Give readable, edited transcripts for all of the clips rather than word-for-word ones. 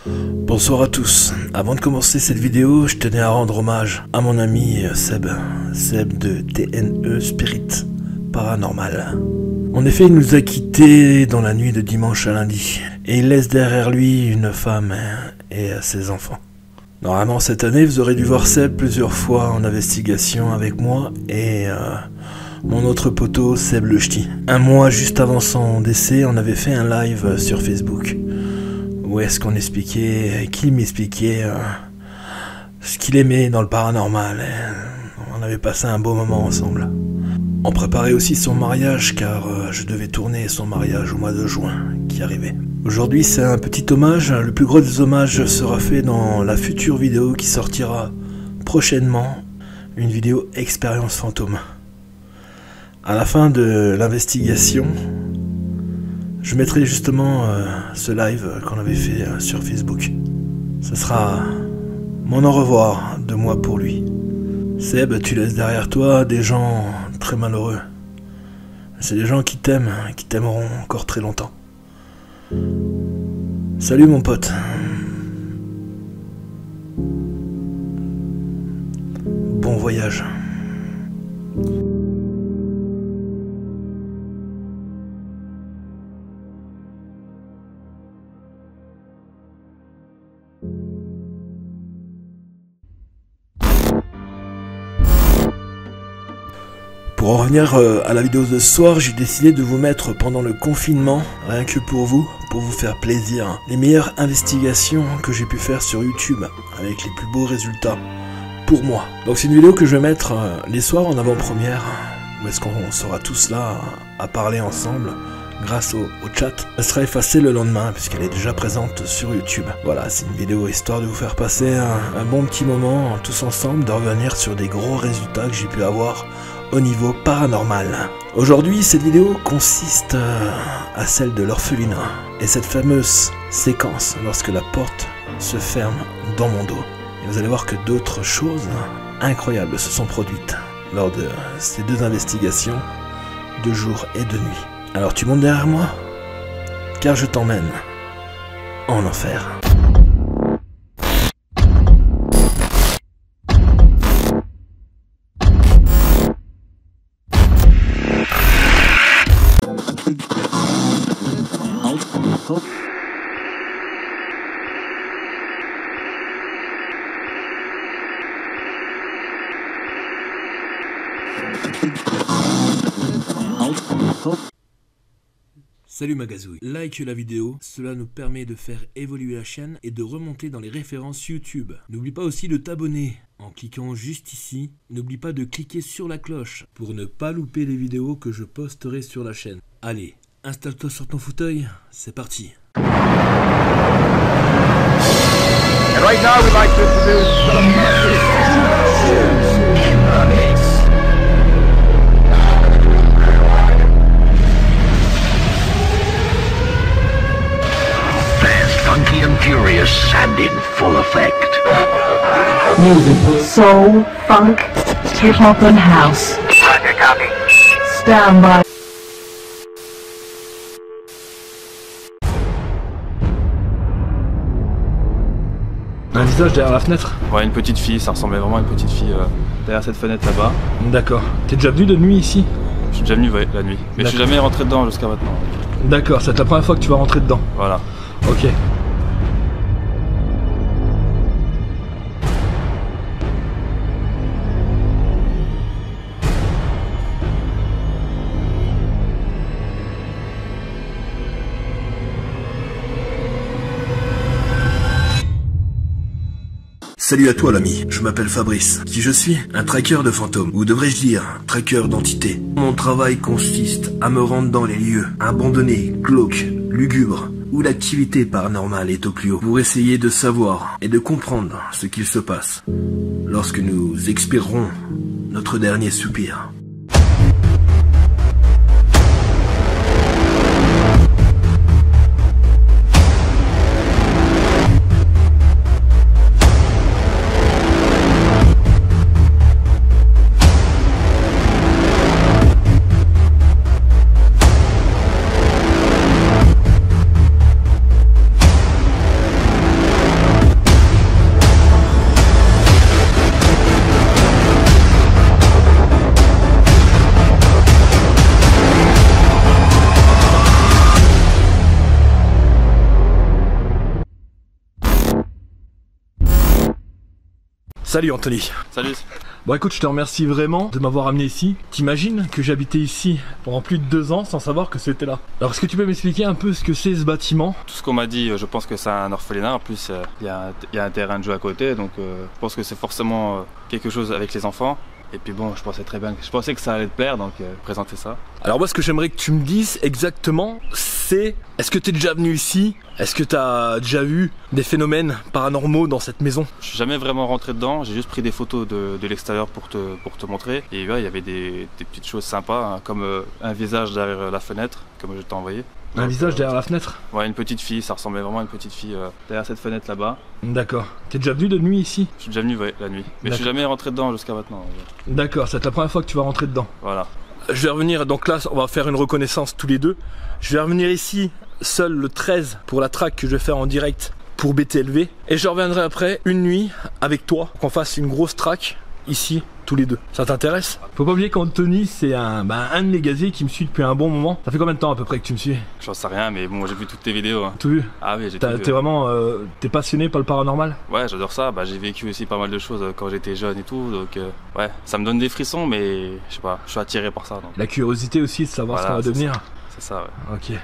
Bonsoir à tous. Avant de commencer cette vidéo, je tenais à rendre hommage à mon ami Seb de TNE Spirit Paranormal. En effet, il nous a quittés dans la nuit de dimanche à lundi, et il laisse derrière lui une femme et ses enfants. Normalement, cette année, vous aurez dû voir Seb plusieurs fois en investigation avec moi et mon autre poteau, Seb le Ch'ti. Un mois juste avant son décès, on avait fait un live sur Facebook. Où est-ce qu'on expliquait, qu'il m'expliquait ce qu'il aimait dans le paranormal. On avait passé un beau moment ensemble. On préparait aussi son mariage car je devais tourner son mariage au mois de juin qui arrivait. Aujourd'hui c'est un petit hommage, le plus gros des hommages sera fait dans la future vidéo qui sortira prochainement, une vidéo expérience fantôme. À la fin de l'investigation, je mettrai justement ce live qu'on avait fait sur Facebook. Ce sera mon au revoir de moi pour lui. Seb, tu laisses derrière toi des gens très malheureux. C'est des gens qui t'aiment, qui t'aimeront encore très longtemps. Salut mon pote. Bon voyage. Pour en revenir à la vidéo de ce soir, j'ai décidé de vous mettre pendant le confinement, rien que pour vous faire plaisir, les meilleures investigations que j'ai pu faire sur YouTube, avec les plus beaux résultats, pour moi. Donc c'est une vidéo que je vais mettre les soirs en avant-première, où est-ce qu'on sera tous là à parler ensemble, grâce au chat. Elle sera effacée le lendemain, puisqu'elle est déjà présente sur YouTube. Voilà, c'est une vidéo histoire de vous faire passer un bon petit moment, tous ensemble, de revenir sur des gros résultats que j'ai pu avoir au niveau paranormal. Aujourd'hui, cette vidéo consiste à celle de l'orphelinat et cette fameuse séquence lorsque la porte se ferme dans mon dos. Et vous allez voir que d'autres choses incroyables se sont produites lors de ces deux investigations de jour et de nuit. Alors tu montes derrière moi, car je t'emmène en enfer. Salut Magazouille, like la vidéo, cela nous permet de faire évoluer la chaîne et de remonter dans les références YouTube. N'oublie pas aussi de t'abonner en cliquant juste ici. N'oublie pas de cliquer sur la cloche pour ne pas louper les vidéos que je posterai sur la chaîne. Allez, installe-toi sur ton fauteuil, c'est parti. And right now we'd like to introduce Funky and furious and in full effect. Music, soul, funk, hip-hop and house. Roger, copy. Stand by. Un visage derrière la fenêtre? Ouais, une petite fille, ça ressemblait vraiment à une petite fille derrière cette fenêtre là-bas. D'accord. T'es déjà venu de nuit ici? Je suis déjà venu ouais, la nuit, mais je suis jamais rentré dedans jusqu'à maintenant. D'accord, c'est la première fois que tu vas rentrer dedans. Voilà. Ok. Salut à toi l'ami, je m'appelle Fabrice. Qui je suis? Un tracker de fantômes, ou devrais-je dire, tracker d'entités. Mon travail consiste à me rendre dans les lieux abandonnés, glauques, lugubres, où l'activité paranormale est au plus haut, pour essayer de savoir et de comprendre ce qu'il se passe lorsque nous expirerons notre dernier soupir. Salut Anthony. Salut. Bon écoute, je te remercie vraiment de m'avoir amené ici. T'imagines que j'habitais ici pendant plus de 2 ans sans savoir que c'était là. Alors est-ce que tu peux m'expliquer un peu ce que c'est ce bâtiment? Tout ce qu'on m'a dit, je pense que c'est un orphelinat. En plus, il y a un terrain de jeu à côté, donc je pense que c'est forcément quelque chose avec les enfants. Et puis bon, je pensais que ça allait te plaire, donc présenter ça. Alors moi ce que j'aimerais que tu me dises exactement, c'est est-ce que tu es déjà venu ici? Est-ce que tu as déjà vu des phénomènes paranormaux dans cette maison? Je suis jamais vraiment rentré dedans, j'ai juste pris des photos de l'extérieur pour te montrer. Et ouais, il y avait des petites choses sympas, hein, comme un visage derrière la fenêtre, comme je t'ai envoyé. Un visage derrière la fenêtre? Ouais, une petite fille, ça ressemblait vraiment à une petite fille derrière cette fenêtre là-bas. D'accord. T'es déjà venu de nuit ici? Je suis déjà venu, ouais, la nuit. Mais je suis jamais rentré dedans jusqu'à maintenant. Ouais. D'accord, c'est la première fois que tu vas rentrer dedans. Voilà. Je vais revenir, donc là on va faire une reconnaissance tous les deux. Je vais revenir ici seul le 13 pour la track que je vais faire en direct pour BTLV. Et je reviendrai après une nuit avec toi pour qu'on fasse une grosse track ici tous les deux. Ça t'intéresse? Faut pas oublier qu'Anthony c'est un de mes gaziers qui me suit depuis un bon moment. Ça fait combien de temps à peu près que tu me suis? J'en sais rien, mais bon, j'ai vu toutes tes vidéos. Hein. Tout vu? Ah oui, j'ai tout vu. T'es vraiment t'es passionné par le paranormal? Ouais, j'adore ça. Bah, j'ai vécu aussi pas mal de choses quand j'étais jeune et tout, donc ouais, ça me donne des frissons, mais je sais pas, je suis attiré par ça. Donc. La curiosité aussi de savoir ce qu'on va devenir. C'est ça, ouais. Ok.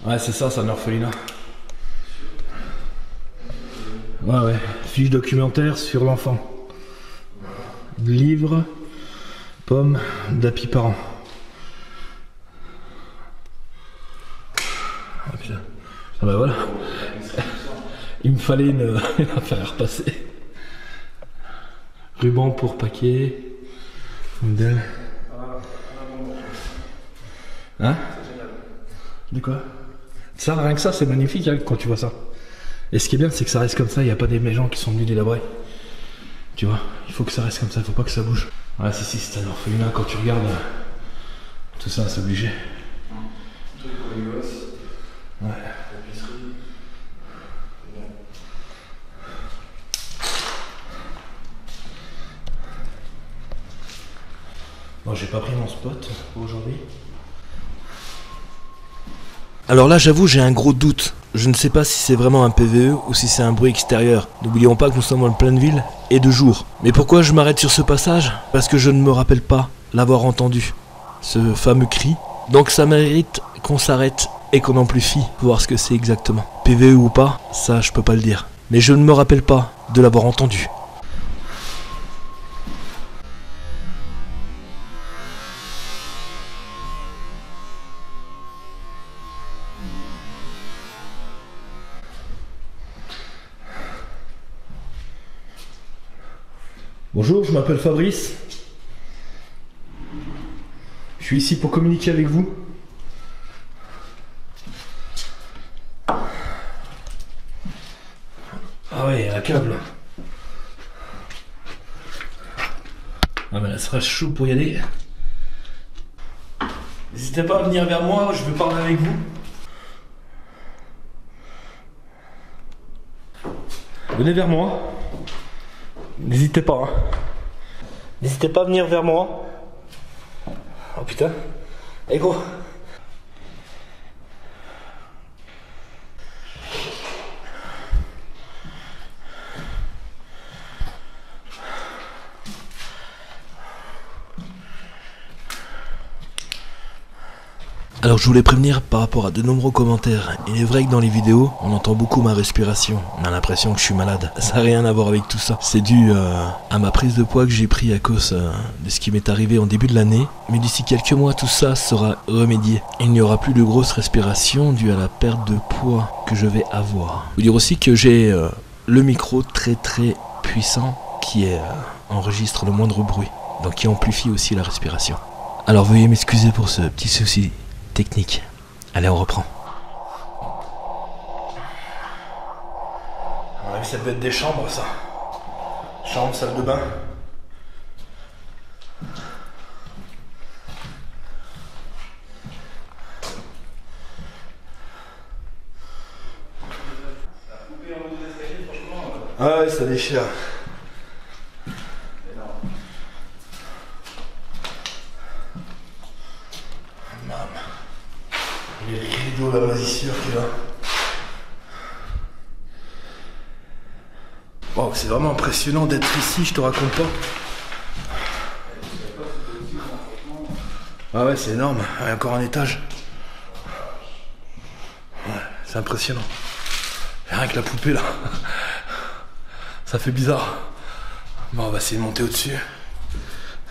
Ouais, c'est ça, c'est un orphelinat. Ouais, fiche documentaire sur l'enfant. Livre, pomme, d'Happy Parents. Ah putain. Ah bah voilà. Il me fallait une affaire à repasser. Ruban pour paquet. Modèle. Hein? De quoi? Ça, rien que ça, c'est magnifique hein, quand tu vois ça. Et ce qui est bien, c'est que ça reste comme ça, il n'y a pas des gens qui sont venus délabrer. Tu vois, il faut que ça reste comme ça, il faut pas que ça bouge. Ouais, si, c'est un orphelinat, quand tu regardes tout ça, c'est obligé. Ouais. Bon, j'ai pas pris mon spot pour aujourd'hui. Alors là, j'avoue, j'ai un gros doute. Je ne sais pas si c'est vraiment un PVE ou si c'est un bruit extérieur. N'oublions pas que nous sommes en pleine ville et de jour. Mais pourquoi je m'arrête sur ce passage? Parce que je ne me rappelle pas l'avoir entendu. Ce fameux cri. Donc ça mérite qu'on s'arrête et qu'on amplifie pour voir ce que c'est exactement. PVE ou pas, ça je peux pas le dire. Mais je ne me rappelle pas de l'avoir entendu. Bonjour, je m'appelle Fabrice. Je suis ici pour communiquer avec vous. Ah ouais, un câble. Ah mais là, ça sera chaud pour y aller. N'hésitez pas à venir vers moi, je veux parler avec vous. Venez vers moi. N'hésitez pas. Hein. N'hésitez pas à venir vers moi. Oh putain. Eh gros. Alors je voulais prévenir par rapport à de nombreux commentaires. Il est vrai que dans les vidéos, on entend beaucoup ma respiration. On a l'impression que je suis malade. Ça n'a rien à voir avec tout ça. C'est dû à ma prise de poids que j'ai pris à cause de ce qui m'est arrivé en début de l'année. Mais d'ici quelques mois, tout ça sera remédié. Il n'y aura plus de grosses respirations dues à la perte de poids que je vais avoir. Je veux dire aussi que j'ai le micro très puissant qui enregistre le moindre bruit. Donc qui amplifie aussi la respiration. Alors veuillez m'excuser pour ce petit souci technique. Allez, on reprend. Ouais, ça peut être des chambres, ça. Chambre, salle de bain. Ah ouais, ça déchire. la moisissure qui est là. Wow, c'est vraiment impressionnant d'être ici, je te raconte pas. Ah ouais, c'est énorme, il y a encore un étage. Ouais, c'est impressionnant. Rien que la poupée là. Ça fait bizarre. Bon, on va essayer de monter au-dessus.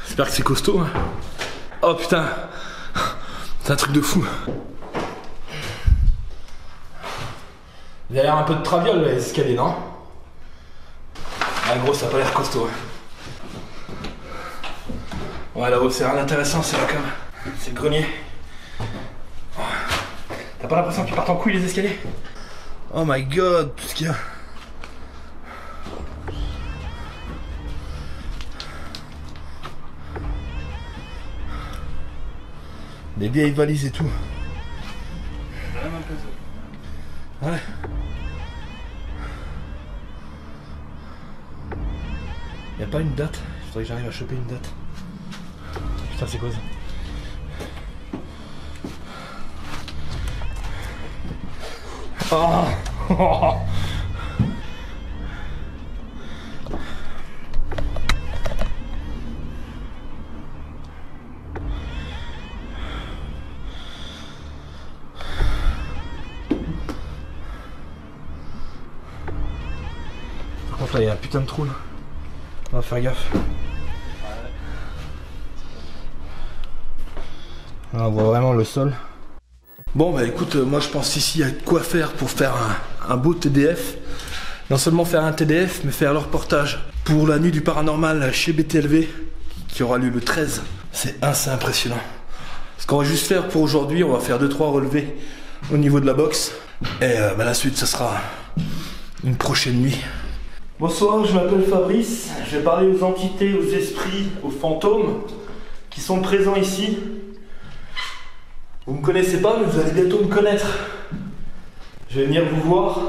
J'espère que c'est costaud. Hein. Oh putain, c'est un truc de fou. Il a l'air un peu de traviole les escaliers, non? Ah gros, ça a pas l'air costaud. Ouais, là-haut, c'est rien d'intéressant, c'est la cave. C'est le grenier. Oh. T'as pas l'impression qu'ils partent en couille les escaliers? Oh my god, tout ce qu'il y a. Des vieilles valises et tout. Ouais. Y'a pas une date? Il faudrait que j'arrive à choper une date. Putain, c'est quoi ça? Oh. Par contre là il y a un putain de trou là. On va faire gaffe. Là, on voit vraiment le sol. Bon bah écoute, moi je pense ici il y a de quoi faire pour faire un beau TDF. Non seulement faire un TDF, mais faire le reportage pour la nuit du paranormal chez BTLV qui aura lieu le 13. C'est assez impressionnant. Ce qu'on va juste faire pour aujourd'hui, on va faire 2-3 relevés au niveau de la boxe. Et bah, la suite, ça sera une prochaine nuit. Bonsoir, je m'appelle Fabrice. Je vais parler aux entités, aux esprits, aux fantômes qui sont présents ici. Vous me connaissez pas, mais vous allez bientôt me connaître. Je vais venir vous voir.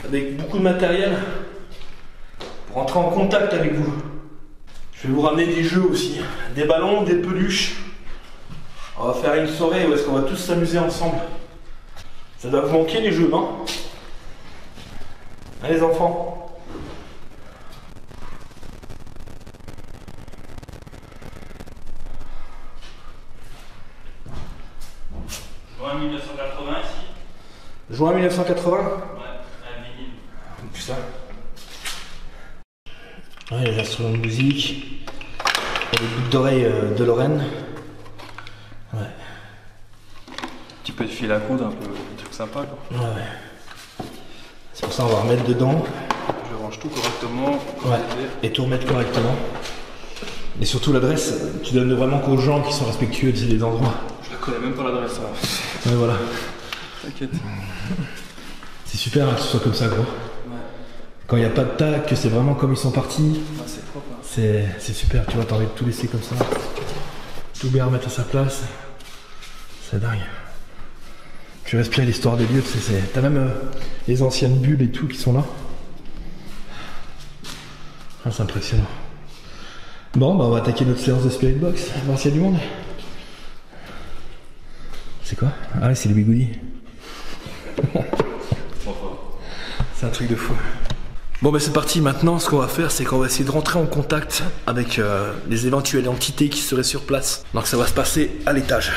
Avec beaucoup de matériel pour entrer en contact avec vous. Je vais vous ramener des jeux aussi, des ballons, des peluches. On va faire une soirée où est-ce qu'on va tous s'amuser ensemble. Ça doit vous manquer les jeux, non? Allez les enfants. Juin 1980 ici. Juin 1980? Ouais, à vinyle. Putain. Ouais, les instruments de musique. Et les boucles d'oreilles de Lorraine. Ouais. Un petit peu de fil à coudre, un truc sympa quoi. Ouais. C'est pour ça qu'on va remettre dedans. Je range tout correctement. Ouais. Et tout remettre correctement. Et surtout l'adresse, tu donnes vraiment qu'aux gens qui sont respectueux des endroits. Je la connais même pas l'adresse. Ouais, voilà. T'inquiète. C'est super hein, que ce soit comme ça, gros. Ouais. Quand il n'y a pas de tac, que c'est vraiment comme ils sont partis. Ah, c'est propre. Hein. C'est super, tu vois, t'as envie de tout laisser comme ça. Tout bien remettre à sa place. C'est dingue. Tu respires l'histoire des lieux, t'as même les anciennes bulles et tout qui sont là. Ah, c'est impressionnant. Bon, bah on va attaquer notre séance de Spirit Box, voir s'il y a du monde. C'est quoi? Ah ouais, c'est les bigoudis. C'est un truc de fou. Bon bah c'est parti, maintenant ce qu'on va faire c'est qu'on va essayer de rentrer en contact avec les éventuelles entités qui seraient sur place. Donc ça va se passer à l'étage.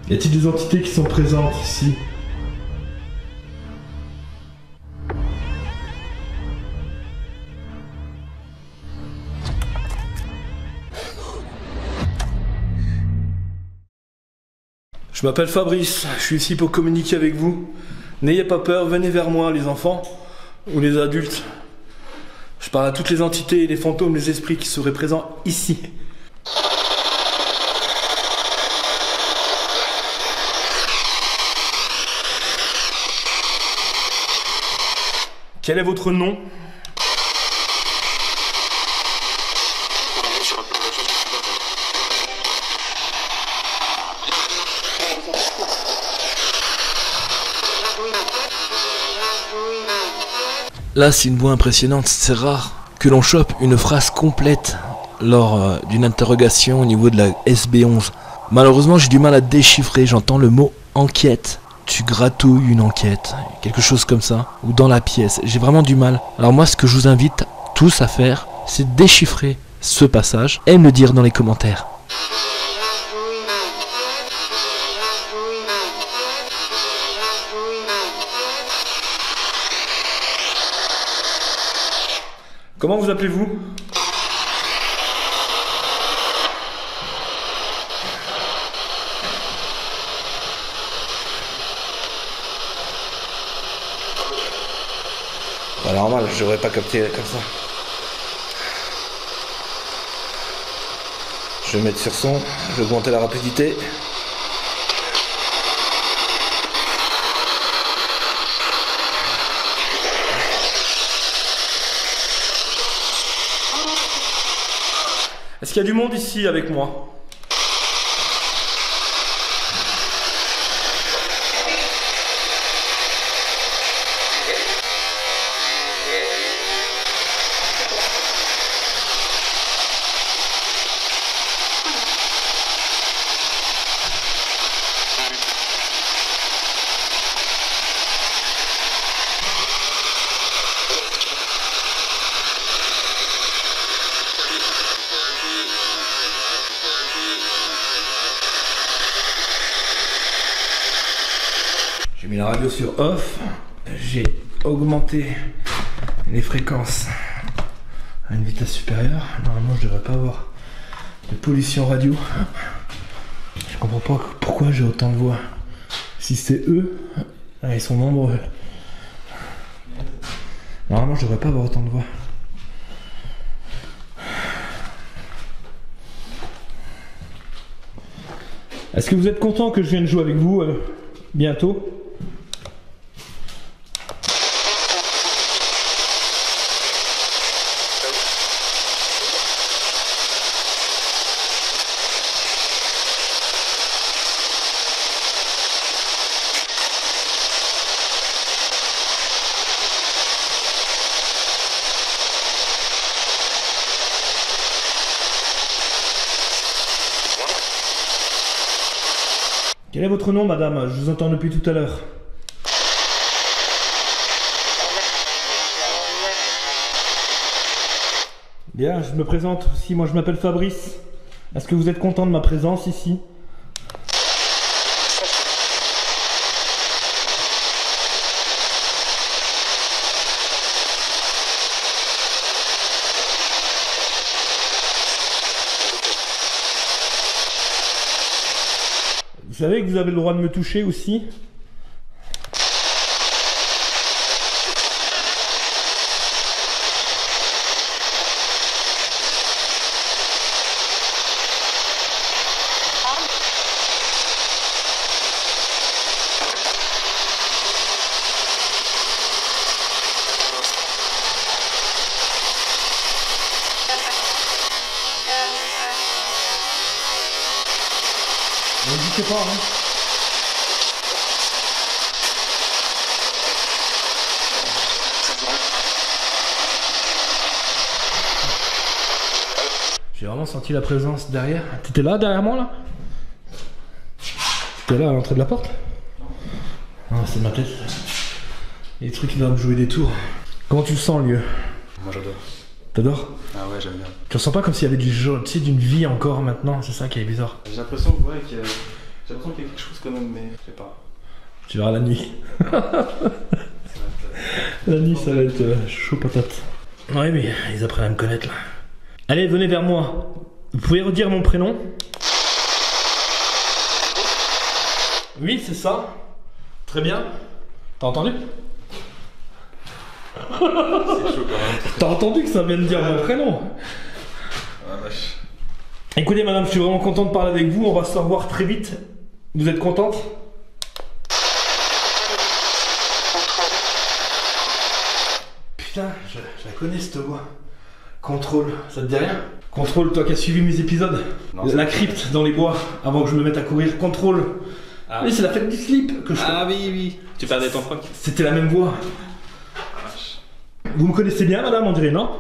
Y a-t-il des entités qui sont présentes ici? Je m'appelle Fabrice, je suis ici pour communiquer avec vous. N'ayez pas peur, venez vers moi les enfants ou les adultes. Je parle à toutes les entités, les fantômes, les esprits qui seraient présents ici. Quel est votre nom? Là, c'est une voix impressionnante, c'est rare que l'on chope une phrase complète lors d'une interrogation au niveau de la SB11. Malheureusement, j'ai du mal à déchiffrer, j'entends le mot enquête. Tu gratouilles une enquête, quelque chose comme ça, ou dans la pièce, j'ai vraiment du mal. Alors moi, ce que je vous invite tous à faire, c'est de déchiffrer ce passage et me le dire dans les commentaires. Comment vous appelez-vous? Pas normal, je devrais pas capter comme ça. Je vais mettre sur son, je vais augmenter la rapidité. Est-ce qu'il y a du monde ici avec moi? J'ai mis la radio sur off, j'ai augmenté les fréquences à une vitesse supérieure. Normalement je devrais pas avoir de pollution radio. Je comprends pas pourquoi j'ai autant de voix. Si c'est eux, ils sont nombreux. Normalement je devrais pas avoir autant de voix. Est-ce que vous êtes content que je vienne jouer avec vous bientôt? Quel est votre nom, madame? Je vous entends depuis tout à l'heure. Bien, je me présente aussi. Moi, je m'appelle Fabrice. Est-ce que vous êtes content de ma présence ici? Vous savez que vous avez le droit de me toucher aussi? N'hésitez pas, hein. J'ai vraiment senti la présence derrière. T'étais là, derrière moi, là? T'étais là, à l'entrée de la porte? Non, c'est ma tête. Les trucs qui doivent me jouer des tours. Comment tu le sens, le lieu? Moi j'adore. T'adores? Ah ouais, j'aime bien. Tu ressens pas comme s'il y avait du jeu, tu sais, d'une vie encore maintenant? C'est ça qui est bizarre. J'ai l'impression qu'il y a quelque chose quand même, mais je sais pas. Tu verras la nuit. La nuit, ça va être chaud patate. Ouais, mais ils apprennent à me connaître là. Allez, venez vers moi. Vous pouvez redire mon prénom? Oui, c'est ça. Très bien. T'as entendu? C'est chaud quand même. T'as entendu que ça vient de dire mon prénom? Ah vache. Écoutez, madame, je suis vraiment content de parler avec vous. On va se revoir très vite. Vous êtes contente? Putain, je la connais cette voix. Contrôle, ça te dit rien? Contrôle, toi qui as suivi mes épisodes. Non, La crypte dans les bois, avant que je me mette à courir. Contrôle. Ah. Oui, c'est la fête du slip que je fais. Ah oui, oui. Tu perdais ton froc. C'était la même voix. Vous me connaissez bien, madame, on dirait, non?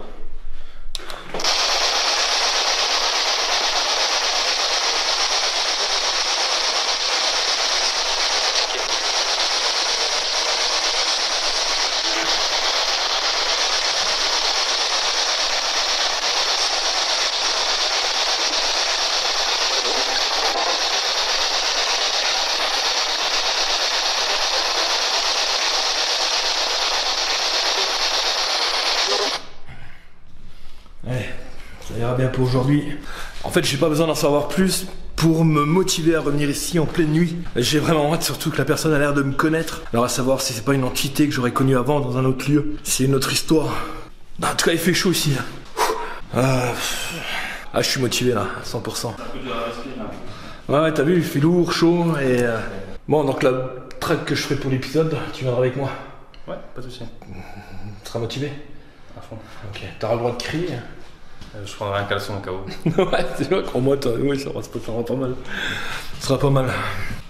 Ça ira bien pour aujourd'hui. En fait, j'ai pas besoin d'en savoir plus pour me motiver à revenir ici en pleine nuit. J'ai vraiment hâte, surtout que la personne a l'air de me connaître. Alors à savoir si c'est pas une entité que j'aurais connue avant dans un autre lieu. C'est une autre histoire. En tout cas, il fait chaud ici. Je suis motivé là, à 100%. Ouais, t'as vu, il fait lourd, chaud et... Bon, donc la track que je ferai pour l'épisode, tu viendras avec moi. Ouais, pas de soucis. Tu seras motivé? À fond. Ok, t'auras le droit de crier. Je prendrai un caleçon au cas où. Ouais, c'est vrai, crois-moi, toi, oui, ça sera pas mal. Ça sera pas mal.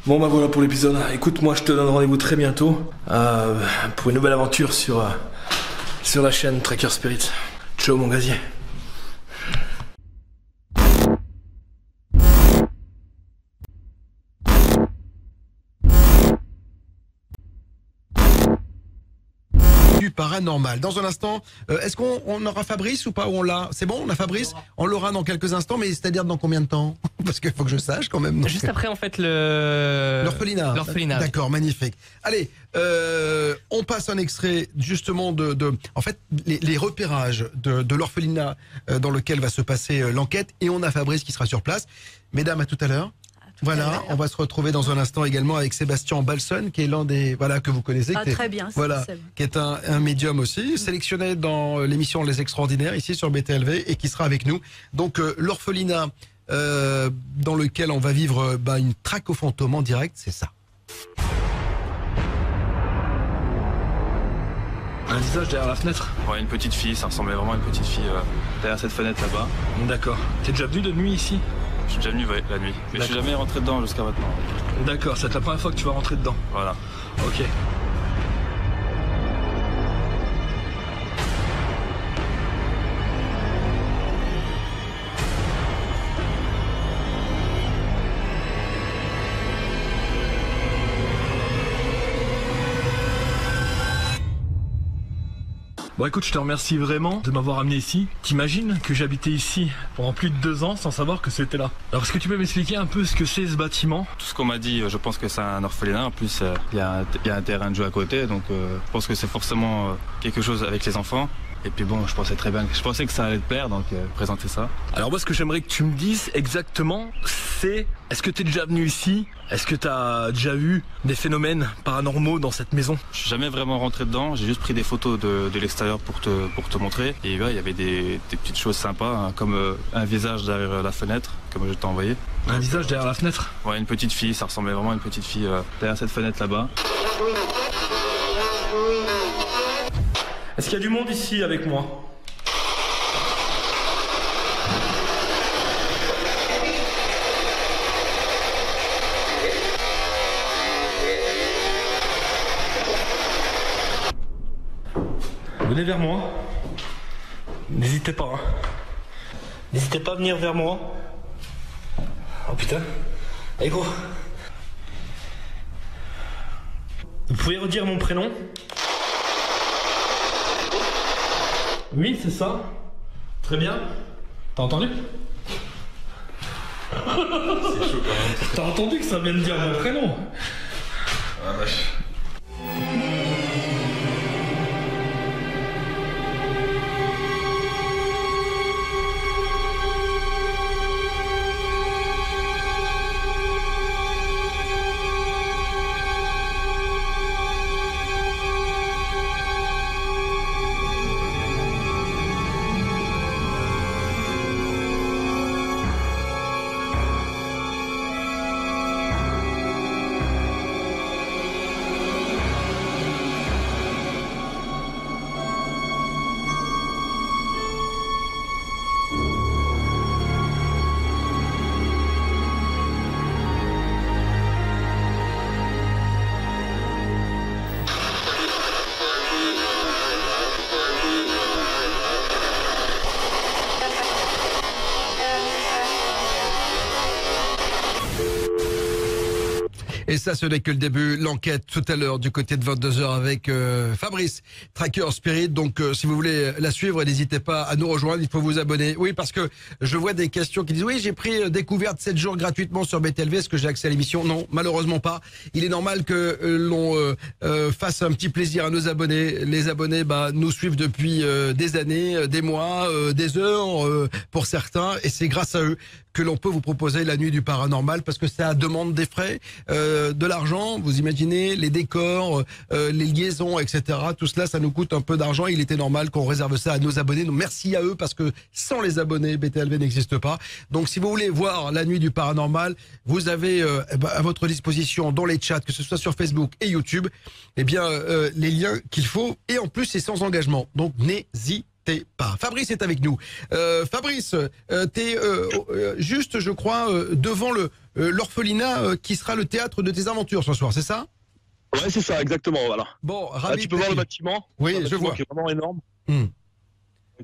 Bon, bah voilà pour l'épisode. Écoute, moi, je te donne rendez-vous très bientôt pour une nouvelle aventure sur la chaîne Tracker Spirit. Ciao, mon gazier. Du paranormal. Dans un instant, est-ce qu'on aura Fabrice ou pas? Ou on l'a? C'est bon, on a Fabrice? On l'aura dans quelques instants, mais c'est-à-dire dans combien de temps? Parce qu'il faut que je sache quand même. Juste après, en fait, l'orphelinat. D'accord, magnifique. Allez, on passe un extrait justement en fait, les repérages de l'orphelinat dans lequel va se passer l'enquête, et on a Fabrice qui sera sur place. Mesdames, à tout à l'heure. Voilà, on va se retrouver dans un instant également avec Sébastien Balson, qui est l'un des, que vous connaissez. Très bien, voilà, qui est un médium aussi, sélectionné dans l'émission Les Extraordinaires, ici sur BTLV, et qui sera avec nous. Donc, l'orphelinat dans lequel on va vivre une traque aux fantômes en direct, c'est ça. Un visage derrière la fenêtre? Ouais, une petite fille, ça ressemblait vraiment à une petite fille derrière cette fenêtre là-bas. D'accord. T'es déjà venu de nuit ici? Je suis déjà venu la nuit, mais je suis jamais rentré dedans jusqu'à maintenant. D'accord, c'est la première fois que tu vas rentrer dedans. Voilà. Ok. Bon écoute, je te remercie vraiment de m'avoir amené ici. T'imagines que j'habitais ici pendant plus de 2 ans sans savoir que c'était là. Alors est-ce que tu peux m'expliquer un peu ce que c'est ce bâtiment? Tout ce qu'on m'a dit, je pense que c'est un orphelinat. En plus, il y a un terrain de jeu à côté, donc je pense que c'est forcément quelque chose avec les enfants. Et puis bon, je pensais que ça allait te plaire, donc présenter ça. Alors moi, ce que j'aimerais que tu me dises exactement, c'est est-ce que tu es déjà venu ici? Est-ce que tu as déjà vu des phénomènes paranormaux dans cette maison? Je suis jamais vraiment rentré dedans, j'ai juste pris des photos de l'extérieur pour te montrer. Et ouais, il y avait des petites choses sympas, hein, comme un visage derrière la fenêtre, comme je t'ai envoyé. Un visage derrière la fenêtre? Ouais, une petite fille, ça ressemblait vraiment à une petite fille derrière cette fenêtre là-bas. Est-ce qu'il y a du monde ici avec moi? Venez vers moi. N'hésitez pas. Hein. N'hésitez pas à venir vers moi. Oh putain. Allez gros. Vous pouvez redire mon prénom? Oui, c'est ça. Très bien. T'as entendu? C'est chaud quand même. T'as entendu que ça vient de dire mon prénom? Ah vache. Et ça, ce n'est que le début. L'enquête tout à l'heure du côté de 22h avec Fabrice, Tracker Spirit. Donc, si vous voulez la suivre, n'hésitez pas à nous rejoindre. Il faut vous abonner. Oui, parce que je vois des questions qui disent oui, j'ai pris découverte 7 jours gratuitement sur BTLV. Est-ce que j'ai accès à l'émission? Non, malheureusement pas. Il est normal que l'on fasse un petit plaisir à nos abonnés. Les abonnés, nous suivent depuis des années, des mois, des heures pour certains, et c'est grâce à eux que l'on peut vous proposer la nuit du paranormal, parce que ça demande des frais, de l'argent, vous imaginez, les décors, les liaisons, etc. Tout cela, ça nous coûte un peu d'argent. Il était normal qu'on réserve ça à nos abonnés. Donc merci à eux, parce que sans les abonnés, BTLV n'existe pas. Donc si vous voulez voir la nuit du paranormal, vous avez à votre disposition dans les chats, que ce soit sur Facebook et YouTube, les liens qu'il faut, et en plus c'est sans engagement. Donc n'hésitez pas. Fabrice est avec nous. Fabrice, t'es juste, je crois, devant l'orphelinat qui sera le théâtre de tes aventures ce soir, c'est ça? Ouais, c'est ça, exactement, voilà. Bon, ravi. Tu peux voir le bâtiment. Oui, je vois. Qui est vraiment énorme.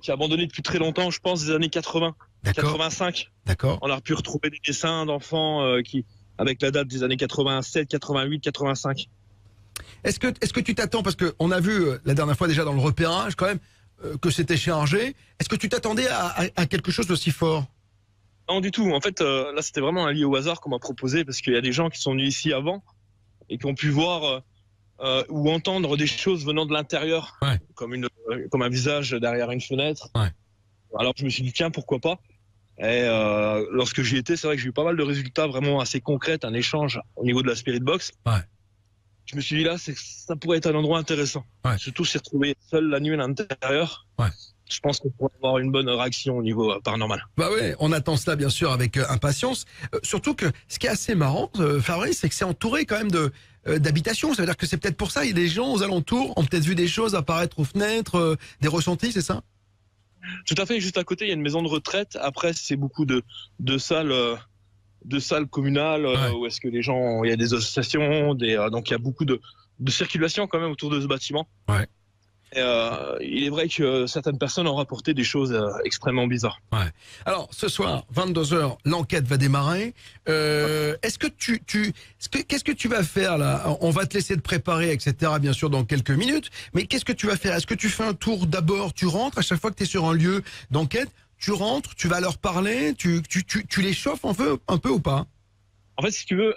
Qui est abandonné depuis très longtemps, je pense, des années 80. 85. D'accord. On a pu retrouver des dessins d'enfants avec la date des années 87, 88, 85. Est-ce que tu t'attends, parce qu'on a vu la dernière fois déjà dans le repérage quand même, que c'était chargé. Est-ce que tu t'attendais à quelque chose d'aussi fort? Non, du tout. En fait, là, c'était vraiment un lieu au hasard qu'on m'a proposé, parce qu'il y a des gens qui sont venus ici avant et qui ont pu voir ou entendre des choses venant de l'intérieur, comme un visage derrière une fenêtre. Ouais. Alors, je me suis dit, tiens, pourquoi pas? Et lorsque j'y étais, c'est vrai que j'ai eu pas mal de résultats vraiment assez concrets, un échange au niveau de la Spirit Box. Ouais. Je me suis dit là, ça pourrait être un endroit intéressant. Ouais. Surtout s'y retrouver seul la nuit à l'intérieur. Ouais. Je pense qu'on pourrait avoir une bonne réaction au niveau paranormal. Bah ouais, on attend cela bien sûr avec impatience. Surtout que ce qui est assez marrant, Fabrice, c'est que c'est entouré quand même d'habitations. Ça veut dire que c'est peut-être pour ça, il y a des gens aux alentours ont peut-être vu des choses apparaître aux fenêtres, des ressentis, c'est ça? Tout à fait. Juste à côté, il y a une maison de retraite. Après, c'est beaucoup de salles. De salles communales où est-ce que les gens, il y a des associations, donc il y a beaucoup de circulation quand même autour de ce bâtiment. Ouais. Et, il est vrai que certaines personnes ont rapporté des choses extrêmement bizarres. Ouais. Alors ce soir 22h, l'enquête va démarrer. Est-ce que qu'est-ce que tu vas faire là? On va te laisser te préparer, etc. Bien sûr dans quelques minutes. Mais qu'est-ce que tu vas faire? Est-ce que tu fais un tour d'abord? Tu rentres à chaque fois que tu es sur un lieu d'enquête? Tu rentres, tu vas leur parler, tu les chauffes un peu ou pas? En fait, si tu veux,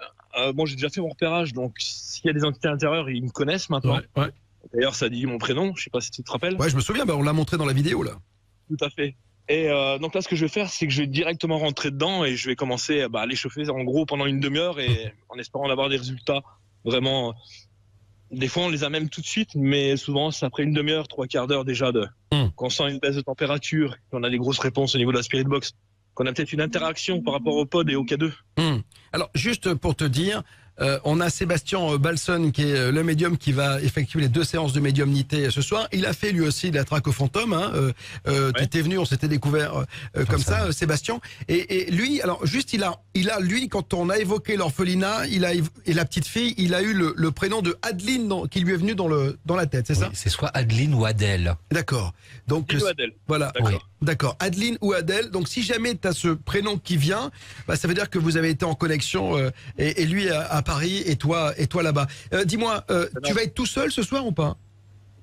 j'ai déjà fait mon repérage, donc s'il y a des entités à l'intérieur, ils me connaissent maintenant. Ouais. D'ailleurs, ça dit mon prénom, je sais pas si tu te rappelles. Ouais, je me souviens, on l'a montré dans la vidéo là. Tout à fait. Et donc là, ce que je vais faire, c'est que je vais directement rentrer dedans et je vais commencer à les chauffer en gros pendant une demi-heure et en espérant avoir des résultats vraiment. Des fois, on les a même tout de suite, mais souvent, c'est après une demi-heure, 3/4 d'heure déjà qu'on sent une baisse de température, qu'on a des grosses réponses au niveau de la Spirit Box, qu'on a peut-être une interaction par rapport au pod et au K2. Alors, juste pour te dire, on a Sébastien Balson qui est le médium qui va effectuer les 2 séances de médiumnité ce soir. Il a fait lui aussi de la traque au fantôme. Tu étais venu, on s'était découvert comme ça, Sébastien. Et lui, alors juste il a lui, quand on a évoqué l'orphelinat, et la petite fille, il a eu le prénom de Adeline qui lui est venu dans la tête, c'est ça? C'est soit Adeline ou Adèle. D'accord. Donc Adèle. Voilà. D'accord. Adeline ou Adèle. Donc si jamais tu as ce prénom qui vient, ça veut dire que vous avez été en connexion et lui à Paris et toi là-bas. Dis-moi, tu vas être tout seul ce soir ou pas?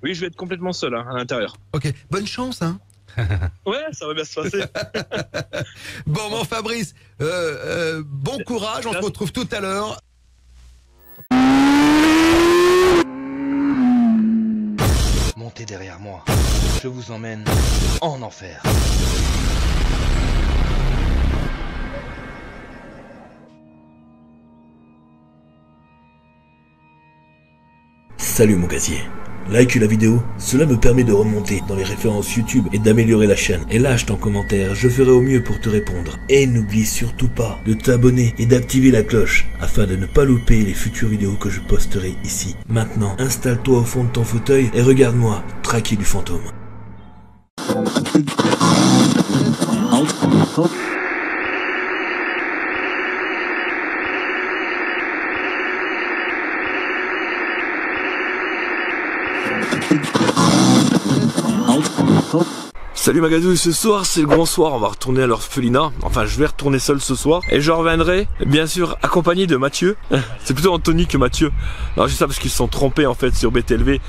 Oui, je vais être complètement seul à l'intérieur. Ok, bonne chance hein. Ouais, ça va bien se passer. Bon, Fabrice, bon courage, on se retrouve tout à l'heure. Montez derrière moi, je vous emmène en enfer. Salut mon gazier. Like la vidéo, cela me permet de remonter dans les références YouTube et d'améliorer la chaîne. Et lâche ton commentaire, je ferai au mieux pour te répondre. Et n'oublie surtout pas de t'abonner et d'activer la cloche afin de ne pas louper les futures vidéos que je posterai ici. Maintenant, installe-toi au fond de ton fauteuil et regarde-moi traquer du fantôme. Salut Magadou, ce soir c'est le grand soir, on va retourner à l'orphelinat, enfin je vais retourner seul ce soir et je reviendrai bien sûr accompagné de Mathieu, c'est plutôt Anthony que Mathieu, alors je dis ça parce qu'ils se sont trompés en fait sur BTLV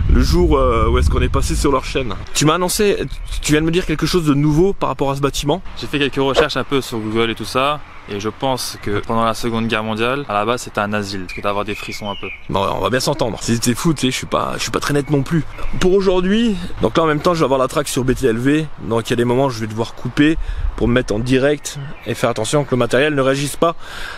le jour où est-ce qu'on est passé sur leur chaîne. Tu m'as annoncé, tu viens de me dire quelque chose de nouveau par rapport à ce bâtiment? J'ai fait quelques recherches un peu sur Google et tout ça. Et je pense que pendant la Seconde Guerre mondiale, à la base c'était un asile, parce que t'as avoir des frissons un peu. Bon, on va bien s'entendre. Si t'es fou, tu sais, je suis pas très net non plus. Pour aujourd'hui, donc là en même temps je vais avoir la track sur BTLV, donc il y a des moments où je vais devoir couper pour me mettre en direct et faire attention que le matériel ne réagisse pas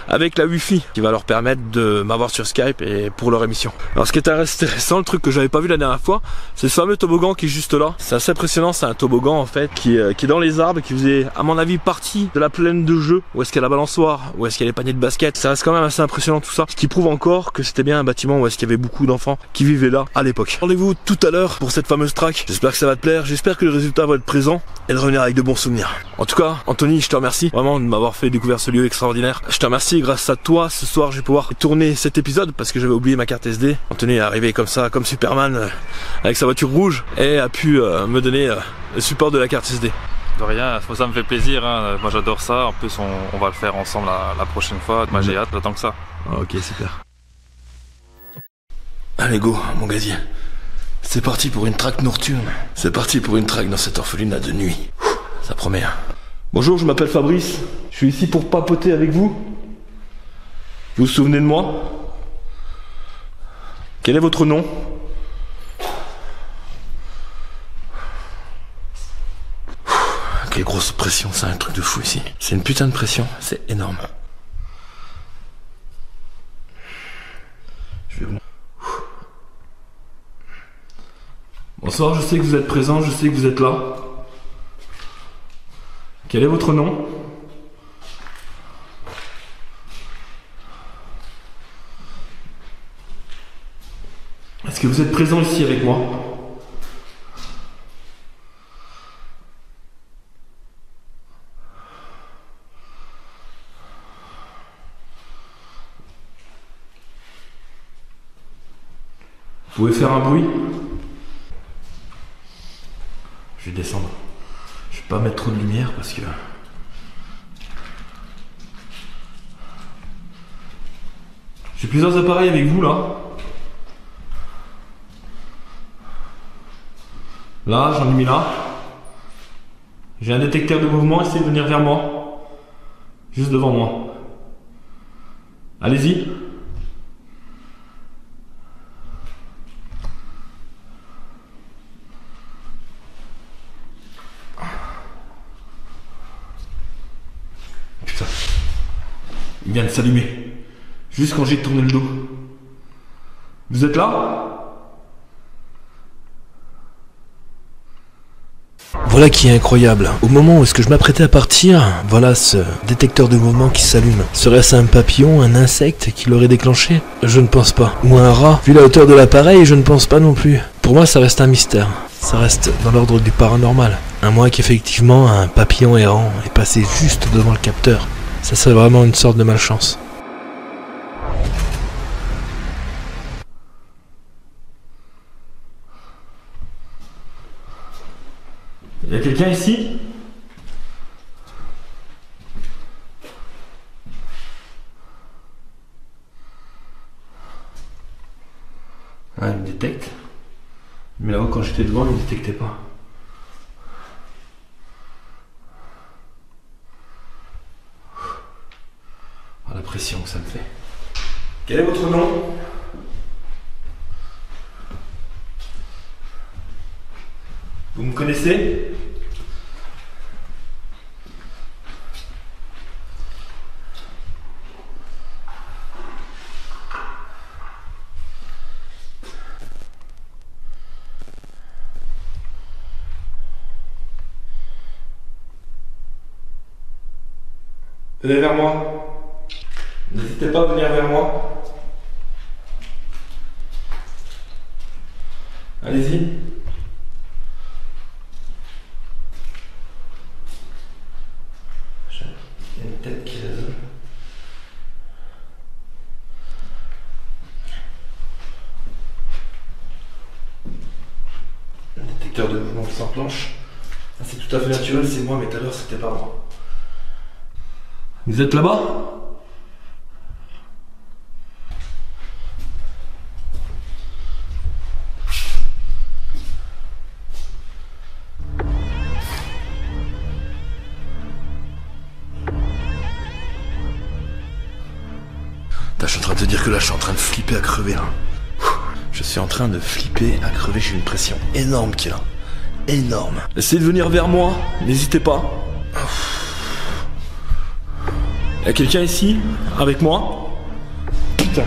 avec la Wi-Fi, qui va leur permettre de m'avoir sur Skype et pour leur émission. Alors ce qui est intéressant, le truc que j'avais pas vu la dernière fois, c'est ce fameux toboggan qui est juste là. C'est assez impressionnant, c'est un toboggan en fait qui est dans les arbres, qui faisait à mon avis partie de la plaine de jeu, où est-ce qu'il y a la balançoire, où est-ce qu'il y a les paniers de basket. Ça reste quand même assez impressionnant tout ça, ce qui prouve encore que c'était bien un bâtiment où est-ce qu'il y avait beaucoup d'enfants qui vivaient là à l'époque. Rendez-vous tout à l'heure pour cette fameuse track. J'espère que ça va te plaire, j'espère que le résultat va être présent et de revenir avec de bons souvenirs. En tout cas, Anthony, je te remercie vraiment de m'avoir fait découvrir ce lieu extraordinaire. Je te remercie, grâce à toi, ce soir je vais pouvoir tourner cet épisode parce que j'avais oublié ma carte SD. Anthony est arrivé comme ça, comme Superman, avec sa voiture rouge et a pu me donner le support de la carte SD. De rien, ça me fait plaisir, hein. Moi j'adore ça, en plus on va le faire ensemble la prochaine fois, moi j'ai hâte, j'attends que ça. Ok, super. Allez go, mon gazier. C'est parti pour une track nocturne. C'est parti pour une track dans cette orphelinat de nuit. Ça promet. Hein. Bonjour, je m'appelle Fabrice. Je suis ici pour papoter avec vous. Vous vous souvenez de moi? Quel est votre nom? Quelle grosse pression, c'est un truc de fou ici. C'est une putain de pression, c'est énorme. Je vais... Bonsoir, je sais que vous êtes présent, je sais que vous êtes là. Quel est votre nom? Est-ce que vous êtes présent ici avec moi? Vous pouvez faire un bruit? Je vais descendre. Je vais pas mettre trop de lumière parce que... J'ai plusieurs appareils avec vous là. Là, j'en ai mis là. J'ai un détecteur de mouvement, essayez de venir vers moi. Juste devant moi. Allez-y. Putain. Il vient de s'allumer. Juste quand j'ai tourné le dos. Vous êtes là? Voilà qui est incroyable. Au moment où est-ce que je m'apprêtais à partir, voilà ce détecteur de mouvement qui s'allume. Serait-ce un papillon, un insecte qui l'aurait déclenché? Je ne pense pas. Ou un rat? Vu la hauteur de l'appareil, je ne pense pas non plus. Pour moi, ça reste un mystère. Ça reste dans l'ordre du paranormal. À moins qu'effectivement un papillon errant est passé juste devant le capteur. Ça serait vraiment une sorte de malchance. Il y a quelqu'un ici? Ah, il me détecte. Mais là-haut, quand j'étais devant, il ne me détectait pas. Ah, la pression que ça me fait. Quel est votre nom? Vous me connaissez? Venez vers moi. N'hésitez pas à venir vers moi. Allez-y. Il y a une tête qui résonne. Un détecteur de mouvement qui s'enclenche. C'est tout à fait naturel, c'est moi, mais tout à l'heure c'était pas moi. Vous êtes là-bas? Je suis en train de te dire que là je suis en train de flipper à crever là. Je suis en train de flipper à crever, j'ai une pression énorme qui est là. Énorme. Essayez de venir vers moi, n'hésitez pas. Y'a quelqu'un ici, avec moi? Putain.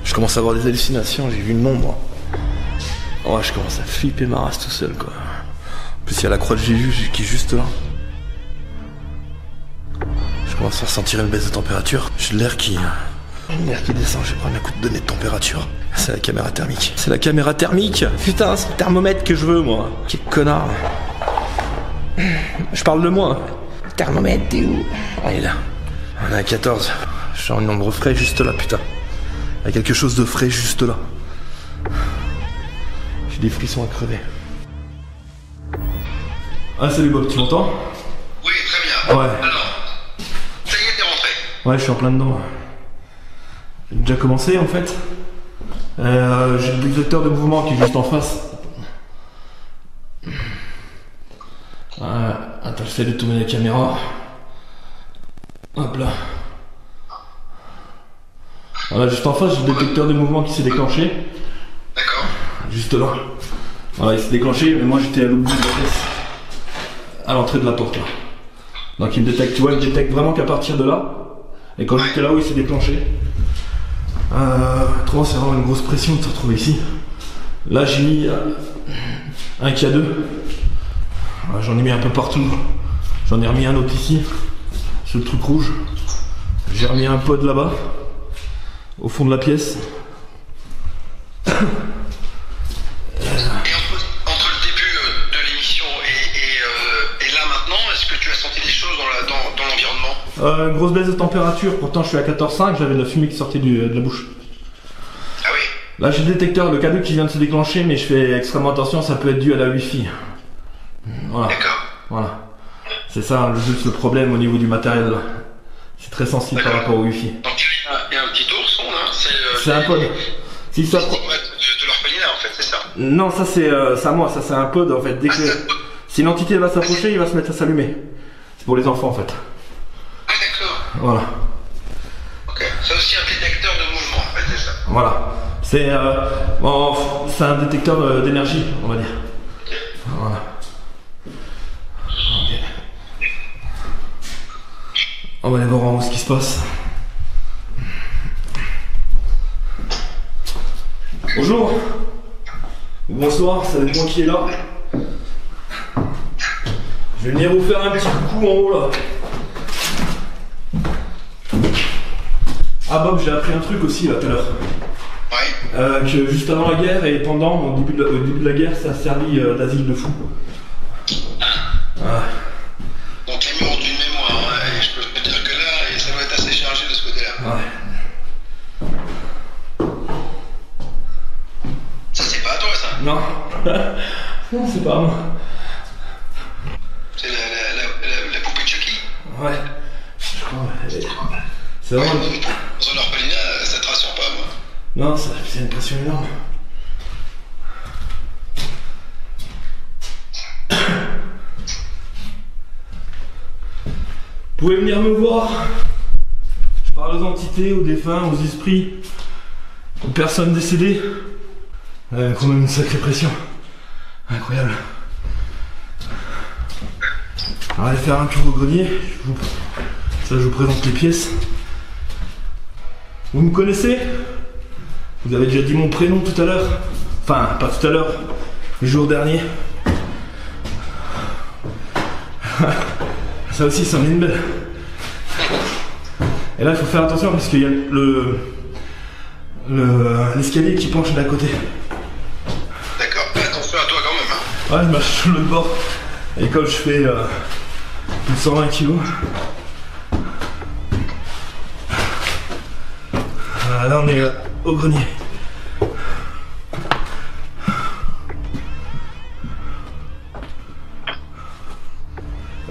Je commence à avoir des hallucinations, j'ai vu une ombre. Ouais, je commence à flipper ma race tout seul quoi. En plus il y a la croix de Jésus qui est juste là. Je commence à ressentir une baisse de température. J'ai l'air qui descend, je vais prendre un coup de données de température. C'est la caméra thermique. C'est la caméra thermique. Putain, c'est le thermomètre que je veux moi. Quel connard. Je parle de moi. Le thermomètre, t'es où? Ah, il est là. On est à 14. Je sens un nombre frais juste là, putain. Il y a quelque chose de frais juste là. J'ai des frissons à crever. Ah salut Bob, tu m'entends? Oui, très bien. Ouais. Alors, ça y est, t'es rentré. Ouais, je suis en plein dedans. J'ai déjà commencé en fait. J'ai le détecteur de mouvement qui est juste en face. Attends, j'essaie de tourner la caméra. Hop là. Voilà, juste en face, j'ai le détecteur de mouvement qui s'est déclenché. D'accord. Juste là. Voilà, il s'est déclenché, mais moi j'étais à l'autre bout de la pièce. À l'entrée de la porte là. Donc il me détecte, tu vois, il me détecte vraiment qu'à partir de là. Et quand j'étais là où il s'est déclenché. Autrement, c'est vraiment une grosse pression de se retrouver ici. Là, j'ai mis un K2. J'en ai mis un peu partout. J'en ai remis un autre ici, sur le truc rouge. J'ai remis un pod là-bas, au fond de la pièce. Et entre le début de l'émission et là maintenant, est-ce que tu as senti des choses dans l'environnement? Grosse baisse de température, pourtant je suis à 14,5, j'avais de la fumée qui sortait de la bouche. Ah oui? Là j'ai le détecteur, le K2 qui vient de se déclencher, mais je fais extrêmement attention, ça peut être dû à la Wi-Fi. Voilà. D'accord. Voilà. C'est ça juste le problème au niveau du matériel là. C'est très sensible par rapport au Wi-Fi. Donc il y a un petit ourson là, c'est un pod. Si ça... de l'orphelinat en fait, c'est ça? Non, ça c'est à moi, ça c'est un pod en fait. Dès que si l'entité va s'approcher, il va se mettre à s'allumer. C'est pour les enfants en fait. Ah d'accord. Voilà. Ok. C'est aussi un détecteur de mouvement en fait, c'est ça? Voilà. C'est c'est un détecteur d'énergie, on va dire. Voilà. Okay. On va aller voir en haut ce qui se passe. Bonjour. Bonsoir, ça va être moi qui est là. Je vais venir vous faire un petit coucou en haut là. Ah Bob, j'ai appris un truc aussi là tout à l'heure. Ouais. Que juste avant la guerre et pendant, au début de la guerre, ça a servi d'asile de fous. Ah. Donc les murs d'une mémoire, hein, et je peux te dire que là, ça doit être assez chargé de ce côté-là. Ouais. Ça c'est pas à toi ça? Non. Non, c'est pas à moi. C'est la poupée de Chucky? Ouais. Je crois. C'est vraiment... Dans un orphelinat, ça te rassure pas, moi. Non, c'est une pression énorme. Vous pouvez venir me voir. Je parle aux entités, aux défunts, aux esprits, aux personnes décédées. Quand même une sacrée pression. Incroyable. Alors, allez faire un tour au grenier. Ça, je vous présente les pièces. Vous me connaissez? Vous avez déjà dit mon prénom tout à l'heure. Enfin, pas tout à l'heure, le jour dernier. Ça aussi, c'en est une belle. Et là, il faut faire attention parce qu'il y a l'escalier qui penche d'un côté. D'accord, attention à toi quand même. Hein. Ouais, je marche sur le bord. Et comme je fais plus de 120 kg. Là, on est au grenier.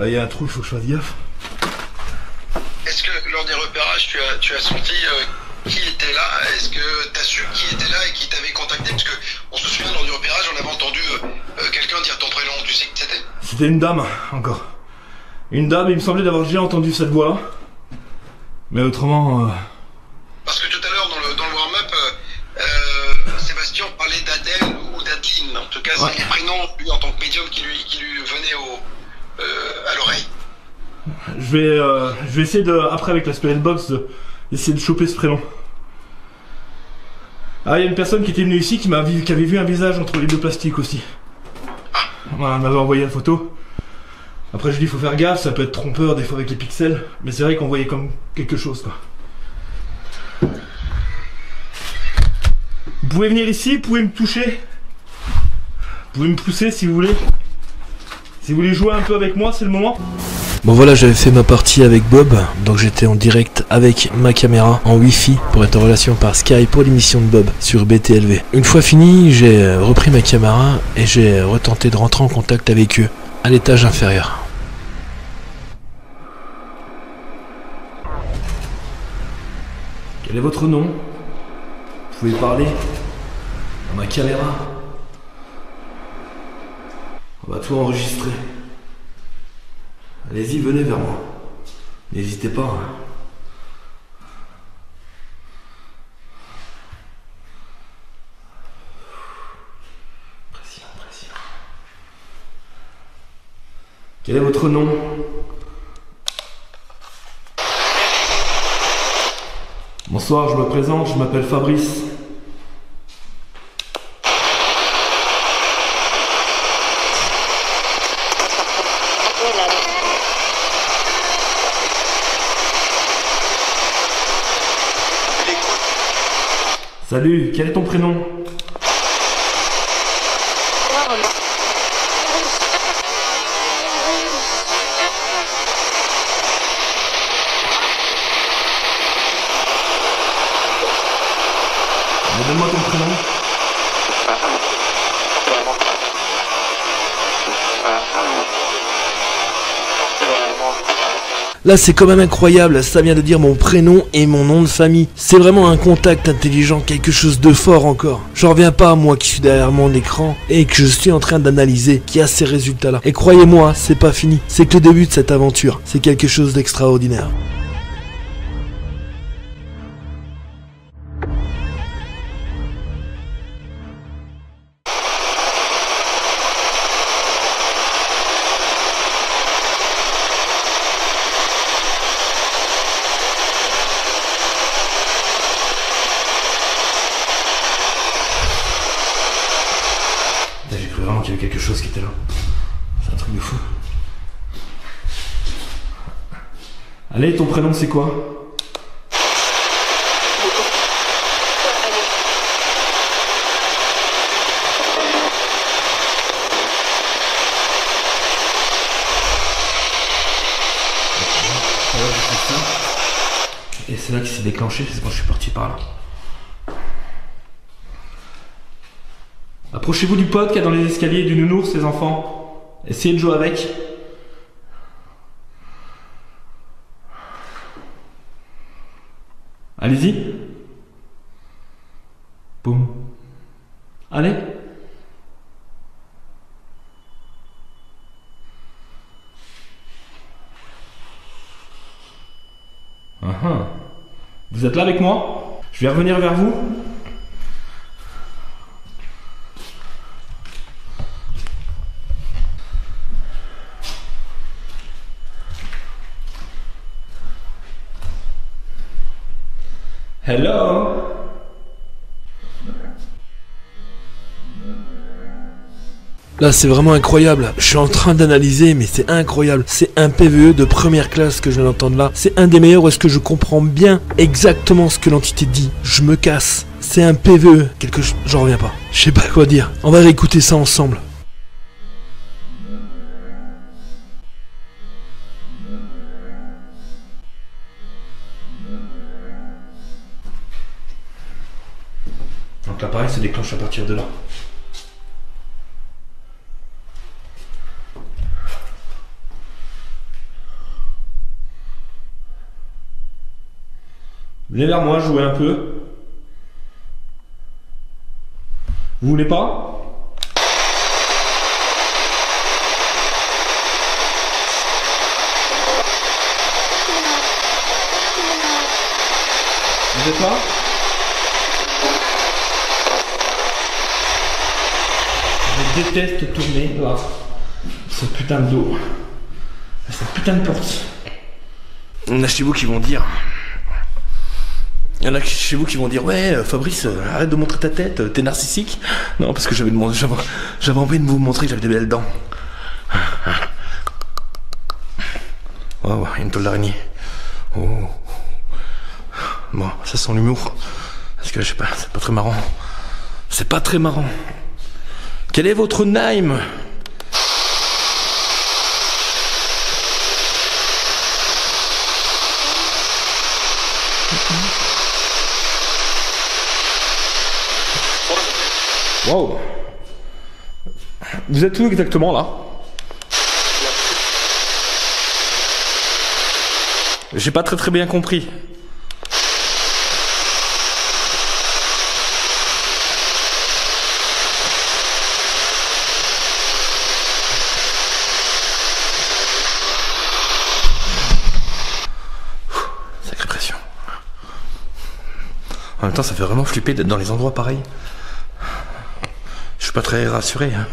Il y a un trou, il faut que je fasse gaffe. Est-ce que lors des repérages, tu as senti qui était là? Est-ce que tu as su qui était là et qui t'avait contacté? Parce que on se souvient, lors du repérage, on avait entendu quelqu'un dire ton prénom. Tu sais qui c'était? C'était une dame, encore. Une dame, il me semblait d'avoir déjà entendu cette voix-là. Mais autrement... Parce que tout à l'heure, dans le warm-up, Sébastien parlait d'Adèle ou d'Adeline. En tout cas, c'est les prénoms, lui, en tant que médium, qui lui venaient à l'oreille. Je vais essayer de, après avec la Spirit Box, d'essayer de choper ce prénom. Ah, il y a une personne qui était venue ici qui avait vu un visage entre les deux plastiques aussi. Voilà, elle m'avait envoyé la photo. Après je dis il faut faire gaffe, ça peut être trompeur des fois avec les pixels, mais c'est vrai qu'on voyait comme quelque chose quoi. Vous pouvez venir ici, vous pouvez me toucher. Vous pouvez me pousser si vous voulez. Si vous voulez jouer un peu avec moi, c'est le moment. Bon voilà, j'avais fait ma partie avec Bob, donc j'étais en direct avec ma caméra en Wi-Fi pour être en relation par Skype pour l'émission de Bob sur BTLV. Une fois fini, j'ai repris ma caméra et j'ai retenté de rentrer en contact avec eux à l'étage inférieur. Quel est votre nom? Vous pouvez parler à ma caméra. On va tout enregistrer. Allez-y, venez vers moi. N'hésitez pas. Hein. Pression, pression. Quel est votre nom? Bonsoir, je me présente, je m'appelle Fabrice. Salut, quel est ton prénom? Donne-moi ton prénom. Là c'est quand même incroyable, ça vient de dire mon prénom et mon nom de famille. C'est vraiment un contact intelligent, quelque chose de fort encore. J'en reviens pas moi qui suis derrière mon écran et que je suis en train d'analyser qui a ces résultats là. Et croyez-moi, c'est pas fini, c'est que le début de cette aventure, c'est quelque chose d'extraordinaire. J'ai cru vraiment qu'il y avait quelque chose qui était là. C'est un truc de fou. Allez, ton prénom c'est quoi? Et c'est là qu'il s'est déclenché, c'est quand je suis parti par là. Approchez-vous du pote qu'il y a dans les escaliers du nounours, les enfants. Essayez de jouer avec. Allez-y. Boum. Allez. Vous êtes là avec moi? Je vais revenir vers vous. Hello. Là c'est vraiment incroyable, je suis en train d'analyser mais c'est incroyable, c'est un PVE de première classe que je viens d'entendre là, c'est un des meilleurs où est-ce que je comprends bien exactement ce que l'entité dit, je me casse, c'est un PVE, j'en reviens pas, je sais pas quoi dire, on va réécouter ça ensemble. Donc l'appareil se déclenche à partir de là. Venez vers moi, jouez un peu. Vous voulez pas? Vous êtes là? Je déteste tourner là. Ce putain de dos. Cette putain de porte. Il y en a chez vous qui vont dire. Il y en a chez vous qui vont dire ouais Fabrice arrête de montrer ta tête, t'es narcissique. Non parce que j'avais envie de vous montrer que j'avais des belles dents. Oh, il y a une toile d'araignée. Oh. Bon, ça sent l'humour. Parce que je sais pas, c'est pas très marrant. C'est pas très marrant. Quel est votre name? Wow. Vous êtes où exactement là? J'ai pas très bien compris. Sacrée pression. En même temps, ça fait vraiment flipper d'être dans les endroits pareils. Je suis pas très rassuré. Hein.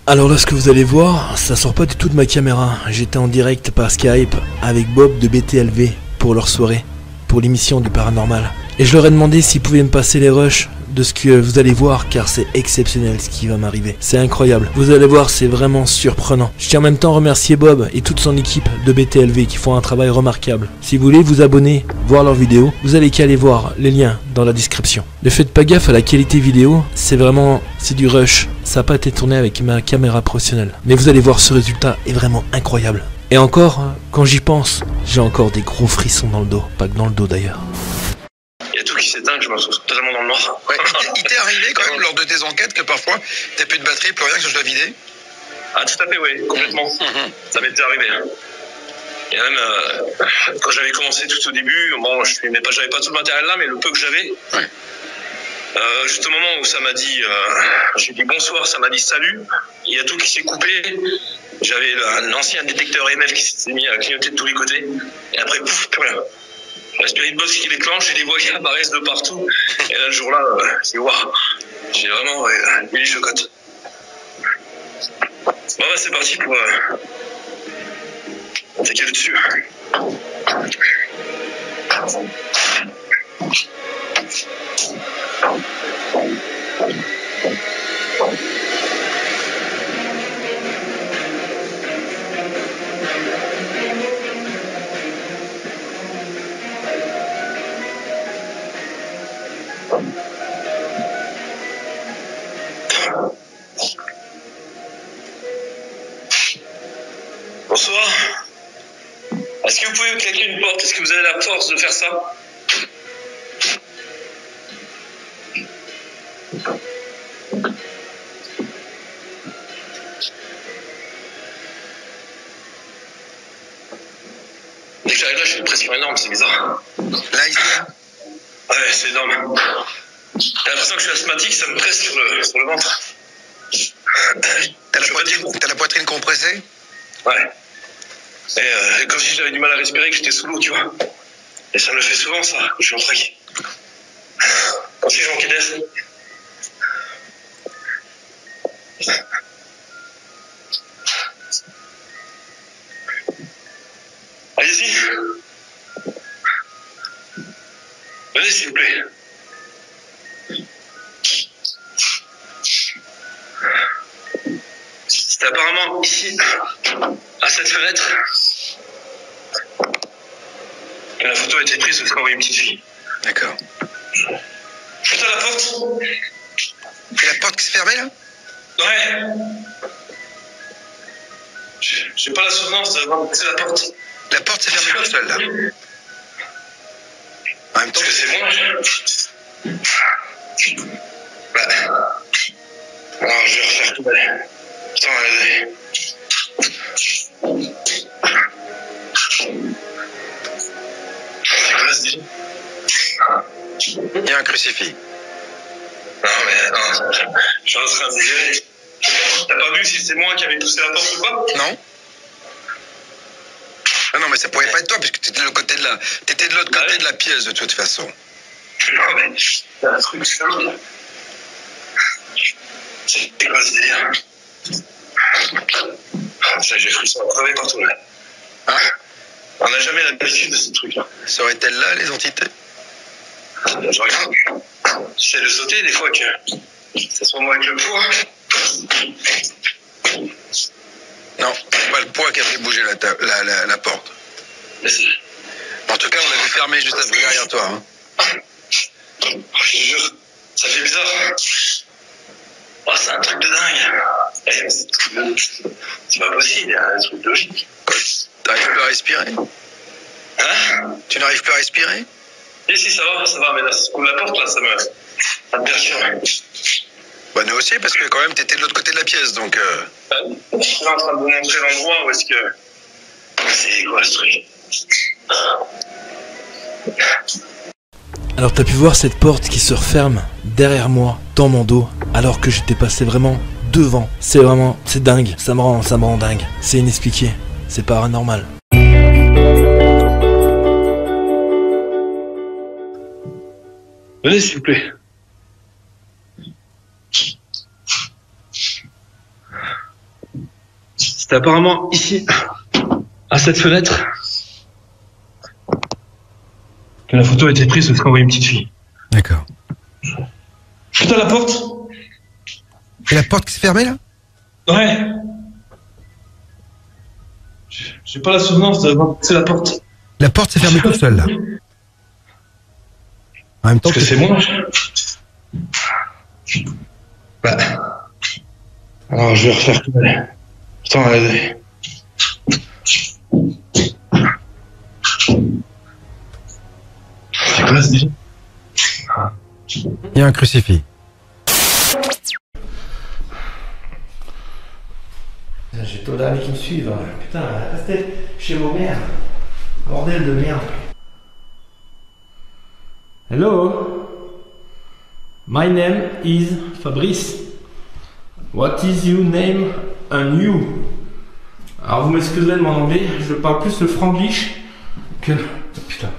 Alors là, ce que vous allez voir, ça sort pas du tout de ma caméra. J'étais en direct par Skype avec Bob de BTLV pour leur soirée, pour l'émission du paranormal. Et je leur ai demandé s'ils pouvaient me passer les rushs de ce que vous allez voir, car c'est exceptionnel ce qui va m'arriver. C'est incroyable. Vous allez voir, c'est vraiment surprenant. Je tiens en même temps à remercier Bob et toute son équipe de BTLV qui font un travail remarquable. Si vous voulez vous abonner, voir leurs vidéos, vous allez qu'à aller voir les liens dans la description. Ne faites pas gaffe à la qualité vidéo, c'est du rush. Ça n'a pas été tourné avec ma caméra professionnelle. Mais vous allez voir, ce résultat est vraiment incroyable. Et encore, quand j'y pense, j'ai encore des gros frissons dans le dos. Pas que dans le dos d'ailleurs. Il y a tout qui s'éteint, je me retrouve totalement dans le noir. Ouais. Il t'est arrivé quand même lors de tes enquêtes que parfois t'as plus de batterie, plus rien, que ce soit vidé? Ah tout à fait, oui, complètement. Ça m'était arrivé. Hein. Et même quand j'avais commencé tout au début, bon, j'avais pas tout le matériel là, mais le peu que j'avais. Ouais. Juste au moment où ça m'a dit, j'ai dit bonsoir, ça m'a dit salut, il y a tout qui s'est coupé. J'avais un ancien détecteur EMF qui s'est mis à clignoter de tous les côtés. Et après, pouf, plus rien. La Spirit Box qui déclenche et des voix qui apparaissent de partout. Et là, le jour-là, c'est waouh. J'ai vraiment eu les chocottes. Bon, bah, c'est parti pour attaquer le dessus. Bonsoir. Est-ce que vous pouvez claquer une porte? Est-ce que vous avez la force de faire ça? Dès que j'arrive là, j'ai une pression énorme, c'est bizarre. Là, ici? Ouais, c'est énorme. J'ai l'impression que je suis asthmatique, ça me presse sur le ventre. T'as la poitrine compressée? Ouais. Et comme si j'avais du mal à respirer, que j'étais sous l'eau, tu vois. Et ça me le fait souvent, ça, quand je suis en traque. Comme si je manquais d'air. Allez-y. Venez, s'il vous plaît. C'était apparemment ici, à cette fenêtre, que la photo a été prise, parce qu'on voit une petite fille. D'accord. Putain, la porte. Et la porte qui s'est fermée, là? Ouais. J'ai pas la souvenance d'avoir poussé la porte. La porte s'est fermée toute seule, là. En même temps, parce que c'est moi. Alors, je vais refaire tout. Putain, allez. C'est quoi, ce déjà? Il y a un crucifix. Non, mais non, je suis en train de dégager. T'as pas vu si c'est moi qui avais poussé la porte ou pas? Non. Ah non, mais ça pouvait pas être toi, puisque t'étais de l'autre côté de la pièce, de toute façon. Non, mais c'est un truc chelou. C'est quoi ce délire? Ça, j'ai cru ça crever partout, là. Hein? On n'a jamais l'habitude de ces trucs-là. Seraient-elles là, les entités? Je regarde. J'essaie de sauter, des fois, que ça soit moi avec le poids. Non, c'est pas le poids qui a fait bouger la porte. En tout cas, on l'a vu fermer juste après derrière toi. Hein. Je te jure, ça fait bizarre. Oh, c'est un truc de dingue. C'est pas possible, il y a un truc logique. T'arrives plus à respirer? Hein? Tu n'arrives plus à respirer? Si, ça va, mais là, ce coup de la porte, là, ça me perturbe. Bah, nous aussi, parce que quand même, t'étais de l'autre côté de la pièce, donc... Je suis en train de vous montrer l'endroit où est-ce que... C'est quoi ce truc? Alors t'as pu voir cette porte qui se referme derrière moi, dans mon dos, alors que j'étais passé vraiment devant. C'est dingue, ça me rend dingue. C'est inexpliqué, c'est paranormal. Venez, s'il vous plaît. C'était apparemment ici, à cette fenêtre, que la photo a été prise parce qu'on voit une petite fille. D'accord. Putain, la porte. Et la porte qui s'est fermée, là? Ouais. J'ai pas la souvenance d'avoir poussé la porte. La porte s'est fermée toute seule, là. En même temps que c'est moi. Bah. Alors, je vais refaire tout. Putain, allez. C'est quoi ce délire? Il y a un crucifix. J'ai trop d'amis qui me suivent. Putain, restez chez vos mères. Bordel de merde. Hello. My name is Fabrice. What is your name and you? Alors vous m'excuserez de mon anglais, je parle plus le franglish que... Putain.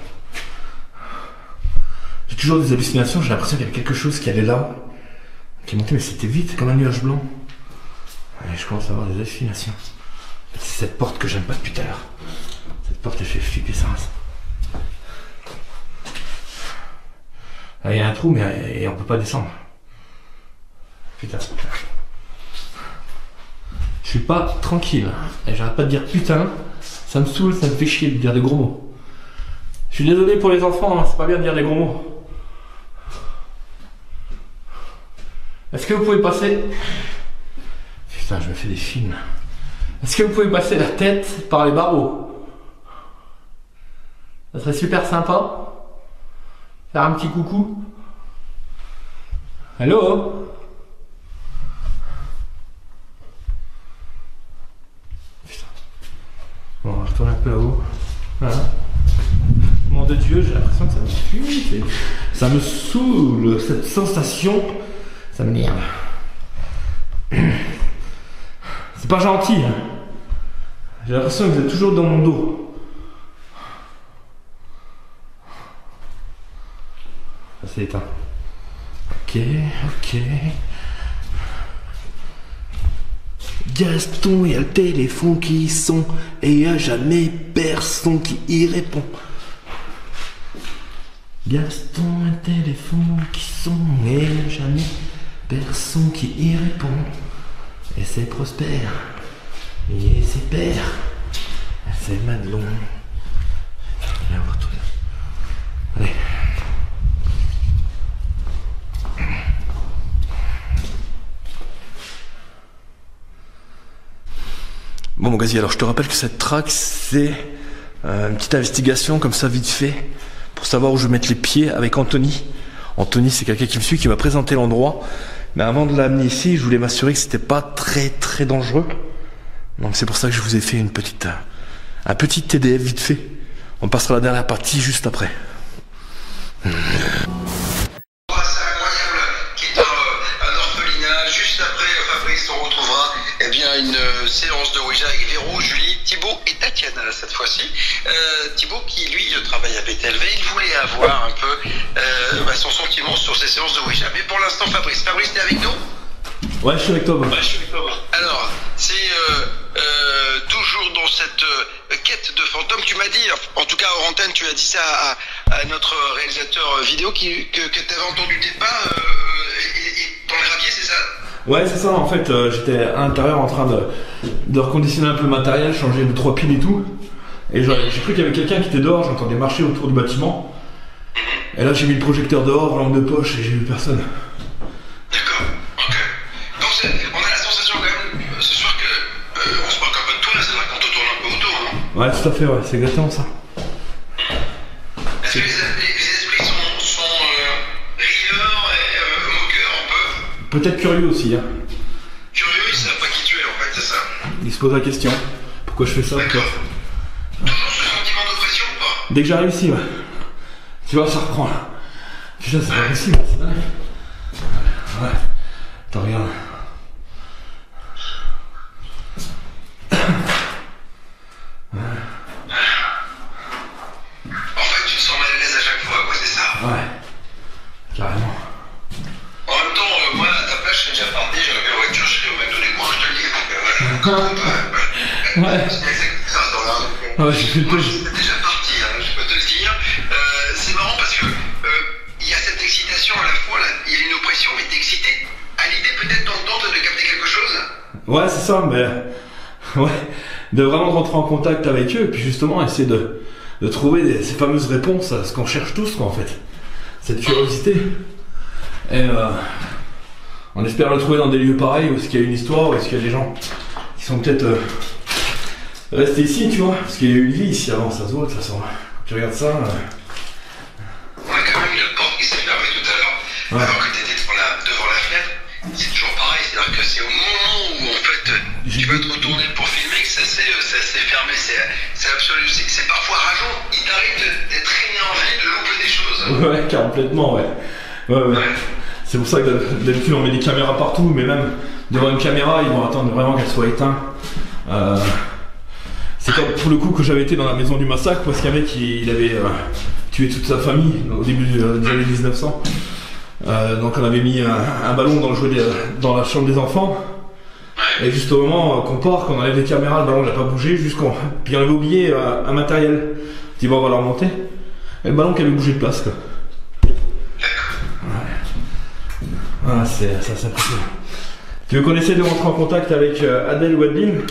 J'ai toujours des hallucinations, j'ai l'impression qu'il y avait quelque chose qui allait là, qui est monté, mais c'était vite, comme un nuage blanc. Et je commence à avoir des hallucinations. C'est cette porte que j'aime pas depuis tout à l'heure. Cette porte, elle fait flipper sa race. Il y a un trou, mais on peut pas descendre. Putain. Je suis pas tranquille. Et j'arrête pas de dire putain. Ça me saoule, ça me fait chier de dire des gros mots. Je suis désolé pour les enfants, hein, c'est pas bien de dire des gros mots. Est-ce que vous pouvez passer... Putain, je me fais des films. Est-ce que vous pouvez passer la tête par les barreaux? Ça serait super sympa. Faire un petit coucou. Allô? Putain. Bon, on va retourner un peu là-haut. Voilà. Mon de Dieu, j'ai l'impression que ça me fuit. Ça me saoule, cette sensation. Ça m'énerve. C'est pas gentil. Hein. J'ai l'impression que vous êtes toujours dans mon dos. Ça s'est éteint. Ok, ok. Gaston, il y a le téléphone qui sonne et il n'y a jamais personne qui y répond. Gaston, un téléphone qui sonne et il n'y a jamais personne qui y répond. Et c'est Prosper. Et c'est Père. C'est Madelon. Allez, on va retourner. Allez. Bon mon gazi, alors je te rappelle que cette track c'est une petite investigation comme ça vite fait pour savoir où je vais mettre les pieds avec Anthony. Anthony c'est quelqu'un qui me suit, qui m'a présenté l'endroit, mais avant de l'amener ici je voulais m'assurer que c'était pas très dangereux. Donc c'est pour ça que je vous ai fait un petit TDF vite fait. On passera la dernière partie juste après. Juste après, Fabrice, on retrouvera eh bien, une séance de Ouija avec Véro, Julie, Thibaut et Tatiana cette fois-ci. Thibaut qui, lui, travaille à BTLV, il voulait avoir un peu son sentiment sur ces séances de Ouija. Mais pour l'instant, Fabrice, t'es avec nous? Ouais, je suis avec toi. Alors, c'est toujours dans cette quête de fantômes. Tu m'as dit, en tout cas hors antenne, tu as dit ça à notre réalisateur vidéo que tu avais entendu tes pas dans le gravier, c'est ça? Ouais, c'est ça. En fait, j'étais à l'intérieur en train de reconditionner un peu le matériel, changer les 3 piles et tout. Et j'ai cru qu'il y avait quelqu'un qui était dehors, j'entendais marcher autour du bâtiment. Et là, j'ai mis le projecteur dehors, lampe de poche, et j'ai vu personne. D'accord, ok. Donc, on a la sensation quand même ce soir que on se moque un peu de toi, c'est-à-dire qu'on te tourne un peu autour. Hein. Ouais, tout à fait, ouais, c'est exactement ça. Est-ce que les esprits sont rieurs et moqueurs un peu? Peut-être curieux aussi, hein. Curieux, ils savent pas qui tu es en fait, c'est ça? Ils se posent la question. Pourquoi je fais ça? D'accord. Toujours ce sentiment d'oppression ou pas? Dès que j'arrive ici, ouais. Tu vois, ça reprend là. Putain, c'est pas possible, c'est dingue. Ouais. Attends, regarde. En fait, tu te sens mal à l'aise à chaque fois, quoi, c'est ça? Ouais. Carrément. En même temps, moi, à ta place, je serais déjà parti, j'aurais pris la voiture, je serais au McDo des cours, je te le dis. Ouais. C'est exactement ça, dans là. Ouais, j'ai fait le C'est déjà parti, hein, je peux te le dire. C'est marrant parce que il y a cette excitation à la fois, là, il y a une oppression, mais t'es excité à l'idée peut-être d'entendre, de capter quelque chose. Ouais, c'est ça, mais... Ouais. De vraiment rentrer en contact avec eux, et puis justement essayer de trouver ces fameuses réponses à ce qu'on cherche tous, quoi, en fait. Cette curiosité. Et on espère le trouver dans des lieux pareils, où est-ce qu'il y a une histoire, où est-ce qu'il y a des gens qui sont peut-être restés ici, tu vois. Parce qu'il y a eu une vie ici avant, ça se voit, de toute façon. Quand tu regardes ça... On a quand même eu la porte qui s'est fermée tout à l'heure. Ouais. Alors que t'étais devant la fenêtre, c'est toujours pareil, c'est-à-dire que c'est au moment où en fait tu vas te retourner pour filmer que ça s'est fermé, c'est absolu, c'est parfois rageant, il t'arrive d'être énervé, de louper des choses. Ouais, complètement, ouais. Ouais. C'est pour ça que d'habitude on met des caméras partout, mais même devant une caméra, ils vont attendre vraiment qu'elle soit éteinte. C'est comme pour le coup que j'avais été dans la maison du massacre, parce qu'un mec il avait tué toute sa famille au début des années 1900. Donc on avait mis un ballon dans la chambre des enfants. Et juste au moment qu'on part, qu'on enlève les caméras, le ballon n'a pas bougé, puis on avait oublié un matériel. On dit bon, on va le remonter. Et le ballon qui avait bougé de place, quoi. Ah, c'est impressionnant. Tu veux qu'on essaie de rentrer en contact avec Adèle ou Adeline?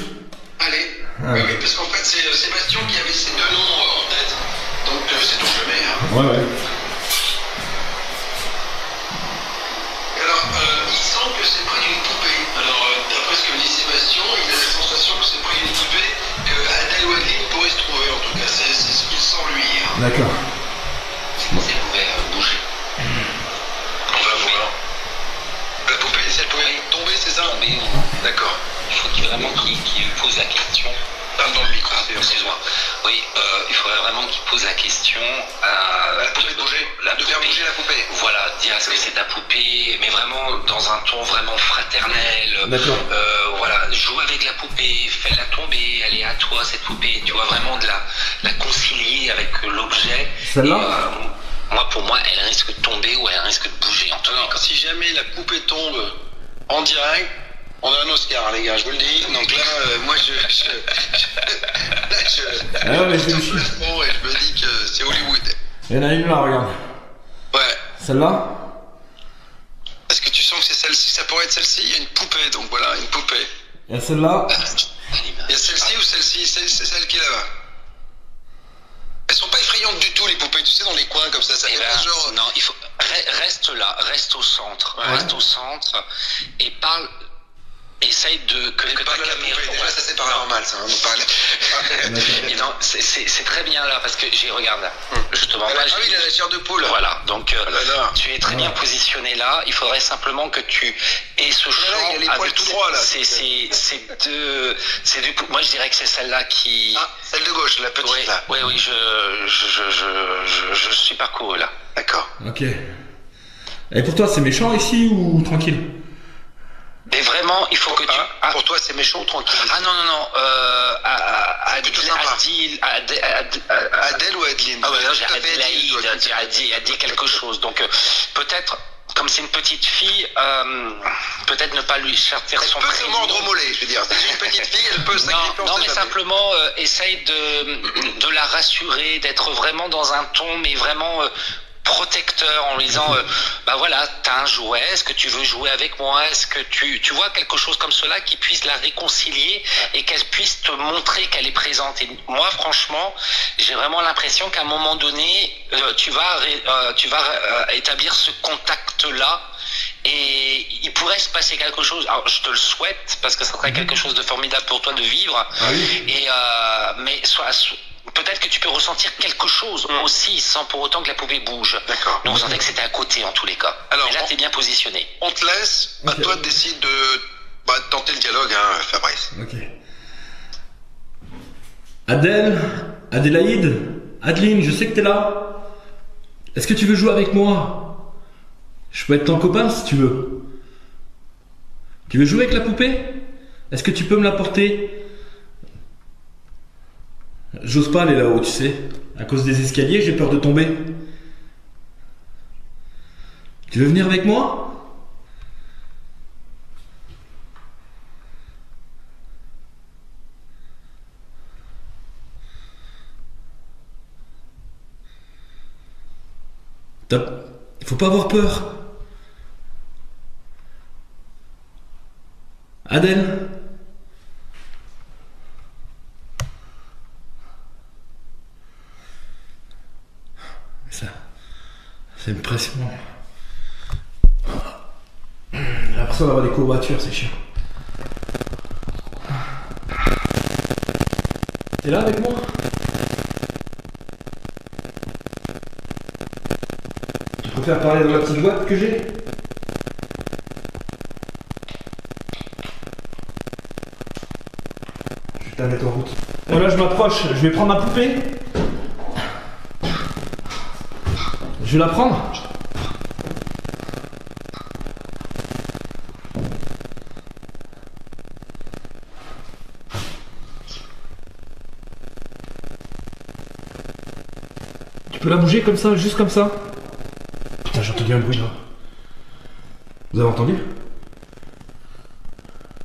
Allez. Oui, parce qu'en fait c'est Sébastien qui avait ces deux noms en tête, donc c'est ton chemin. Hein. Ouais. Alors, il semble que c'est près d'une poupée. Alors, d'après ce que me dit Sébastien, il a la sensation que c'est près d'une poupée, que Adèle ou Adeline pourrait se trouver, en tout cas, c'est ce qu'il sent lui. Hein. D'accord. Elle pouvait bouger. On va voir. La poupée, si elle pouvait tomber, c'est ça? Tomber, d'accord. Il faut vraiment qu'il pose la question. Parle dans le micro, excuse-moi. Oui, il faudrait vraiment qu'il pose la question à la poupée de bouger, de faire bouger la poupée. Voilà, dire est-ce que c'est ta poupée, mais vraiment dans un ton vraiment fraternel. D'accord. Voilà, joue avec la poupée, fais-la tomber, elle est à toi cette poupée. Tu vois, vraiment de la concilier avec l'objet. Celle-là moi, pour moi, elle risque de tomber ou elle risque de bouger en tout cas. Si jamais la poupée tombe en direct, on a un Oscar, hein, les gars, je vous le dis. Donc là, moi, je me dis que c'est Hollywood. Il y en a une là, regarde. Ouais. Celle-là? Est-ce que tu sens que c'est celle-ci? Ça pourrait être celle-ci. Il y a une poupée, donc voilà, une poupée. Il y a celle-là? Il y a celle-ci ou celle-ci? C'est celle qui est là-bas. Elles sont pas effrayantes du tout, les poupées, tu sais, dans les coins comme ça fait pas genre... Non, il faut... Reste là, reste au centre. Ouais. Reste au centre et parle... Essaye que ta caméra... Déjà, ça c'est paranormal, ça, on parle. C'est très bien là, parce que regarde là, justement. Ah oui, il a la chair de poule. Voilà, donc tu es très bien positionné là, il faudrait simplement que tu aies ce champ... il y a les poils tout droit là. Moi je dirais que c'est celle-là qui... Ah, celle de gauche, la petite là. Oui, je suis pas cool là. D'accord. Ok. Et pour toi, c'est méchant ici ou tranquille? Mais vraiment, il faut que tu... Pour toi, c'est méchant ou tranquille? Ah non, non, non. Adèle ou Adeline? Ah ouais, non, j'ai Adélaïde a dit quelque chose. Donc peut-être, comme c'est une petite fille, peut-être ne pas lui sortir son prénom. Elle peut se mordre au mollet, je veux dire. C'est une petite fille, elle peut s'agripper. Non, mais simplement, essaye de la rassurer, d'être vraiment dans un ton, mais vraiment... protecteur, en lui disant bah voilà, t'as un jouet, est-ce que tu veux jouer avec moi, est-ce que tu vois quelque chose comme cela qui puisse la réconcilier et qu'elle puisse te montrer qu'elle est présente. Et moi franchement, j'ai vraiment l'impression qu'à un moment donné tu vas établir ce contact là et il pourrait se passer quelque chose. Alors je te le souhaite parce que ça serait quelque chose de formidable pour toi de vivre. Et mais peut-être que tu peux ressentir quelque chose aussi sans pour autant que la poupée bouge. D'accord. Donc, on sentait que c'était à côté en tous les cas. Alors, mais là, t'es bien positionné. On te laisse. À toi de décider de tenter le dialogue, hein, Fabrice. Ok. Adélaïde, Adeline, je sais que t'es là. Est-ce que tu veux jouer avec moi? Je peux être ton copain si tu veux. Tu veux jouer avec la poupée? Est-ce que tu peux me la porter? J'ose pas aller là-haut, tu sais. À cause des escaliers, j'ai peur de tomber. Tu veux venir avec moi? Top. Il faut pas avoir peur. Adèle? C'est une pression. J'ai l'impression d'avoir des courbatures, c'est chiant. T'es là avec moi? Tu préfères parler dans la petite boîte que j'ai? Je vais te la mettre en route. Voilà, je m'approche. Je vais prendre ma poupée. Je vais la prendre. Tu peux la bouger comme ça, juste comme ça? Putain, j'ai entendu un bruit là. Vous avez entendu?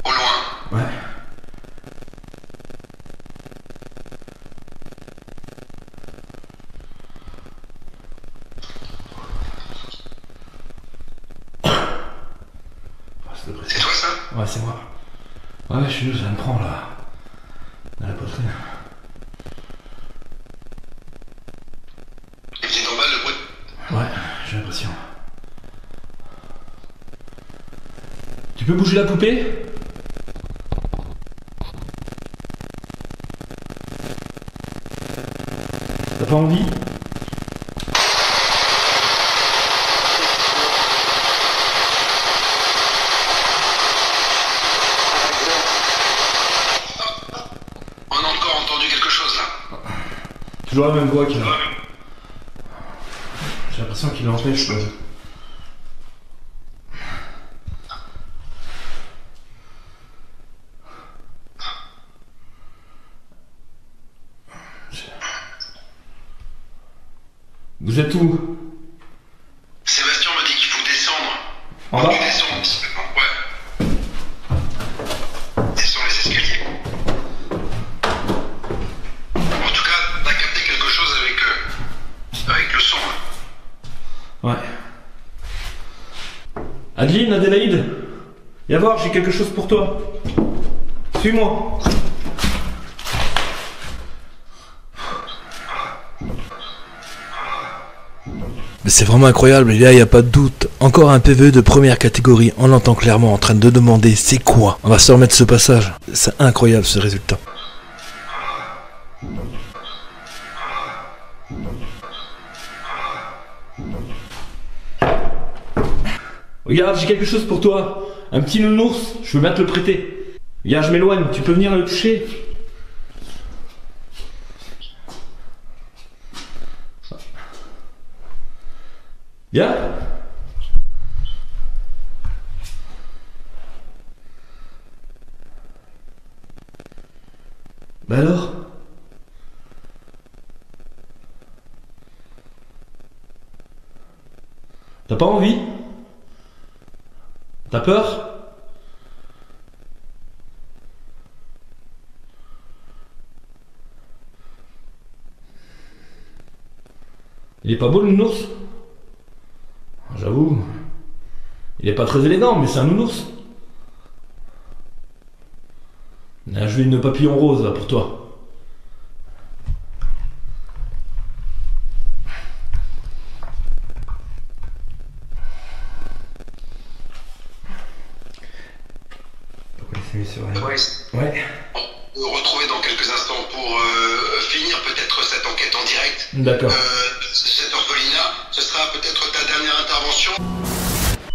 Au loin. Ouais. C'est toi ça? Ouais, c'est moi. Ouais, je suis, ça me prend là. Dans la poitrine. Il faisait normal le bruit? Ouais, j'ai l'impression. Tu peux bouger la poupée? T'as pas envie? On a encore entendu quelque chose là. Toujours la même voix qu'il a. J'ai l'impression qu'il l'empêche. Vous êtes où? Sébastien m'a dit qu'il faut descendre. En bas? Tu descends aussi maintenant. Ouais. Descends les escaliers. En tout cas, t'as capté quelque chose avec le son. Là. Ouais. Adeline, Adélaïde, viens voir, j'ai quelque chose pour toi. Suis-moi. Mais c'est vraiment incroyable, et là il n'y a pas de doute. Encore un PVE de première catégorie, on l'entend clairement en train de demander c'est quoi. On va se remettre ce passage. C'est incroyable ce résultat. Regarde, j'ai quelque chose pour toi. Un petit nounours, je veux bien te le prêter. Regarde, je m'éloigne, tu peux venir le toucher. Bien? Bah alors? T'as pas envie? T'as peur? Il est pas beau le nounours? J'avoue, il est pas très élégant, mais c'est un nounours. Là, je vais une papillon rose là pour toi. Ouais. On va retrouver dans quelques instants pour finir peut-être cette enquête en direct. D'accord. Cette orphelinat, ce sera peut-être ta dernière intervention.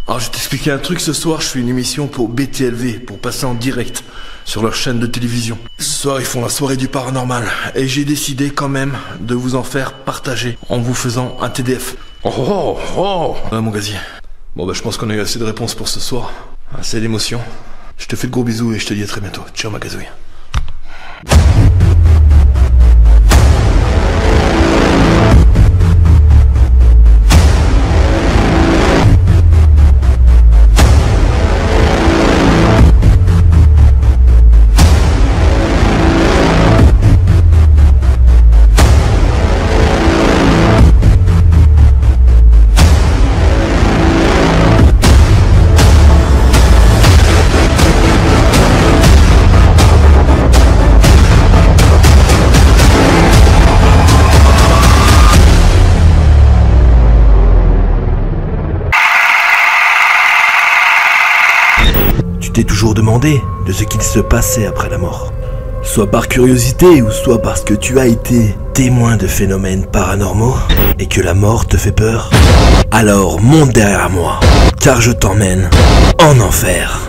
Alors je vais t'expliquer un truc, ce soir je fais une émission pour BTLV, pour passer en direct sur leur chaîne de télévision. Ce soir ils font la soirée du paranormal, et j'ai décidé quand même de vous en faire partager en vous faisant un TDF. Mon gazier. Bon bah je pense qu'on a eu assez de réponses pour ce soir, assez d'émotions. Je te fais de gros bisous et je te dis à très bientôt. Ciao ma gazouille. Tu t'es toujours demandé de ce qu'il se passait après la mort. Soit par curiosité ou soit parce que tu as été témoin de phénomènes paranormaux et que la mort te fait peur. Alors monte derrière moi, car je t'emmène en enfer.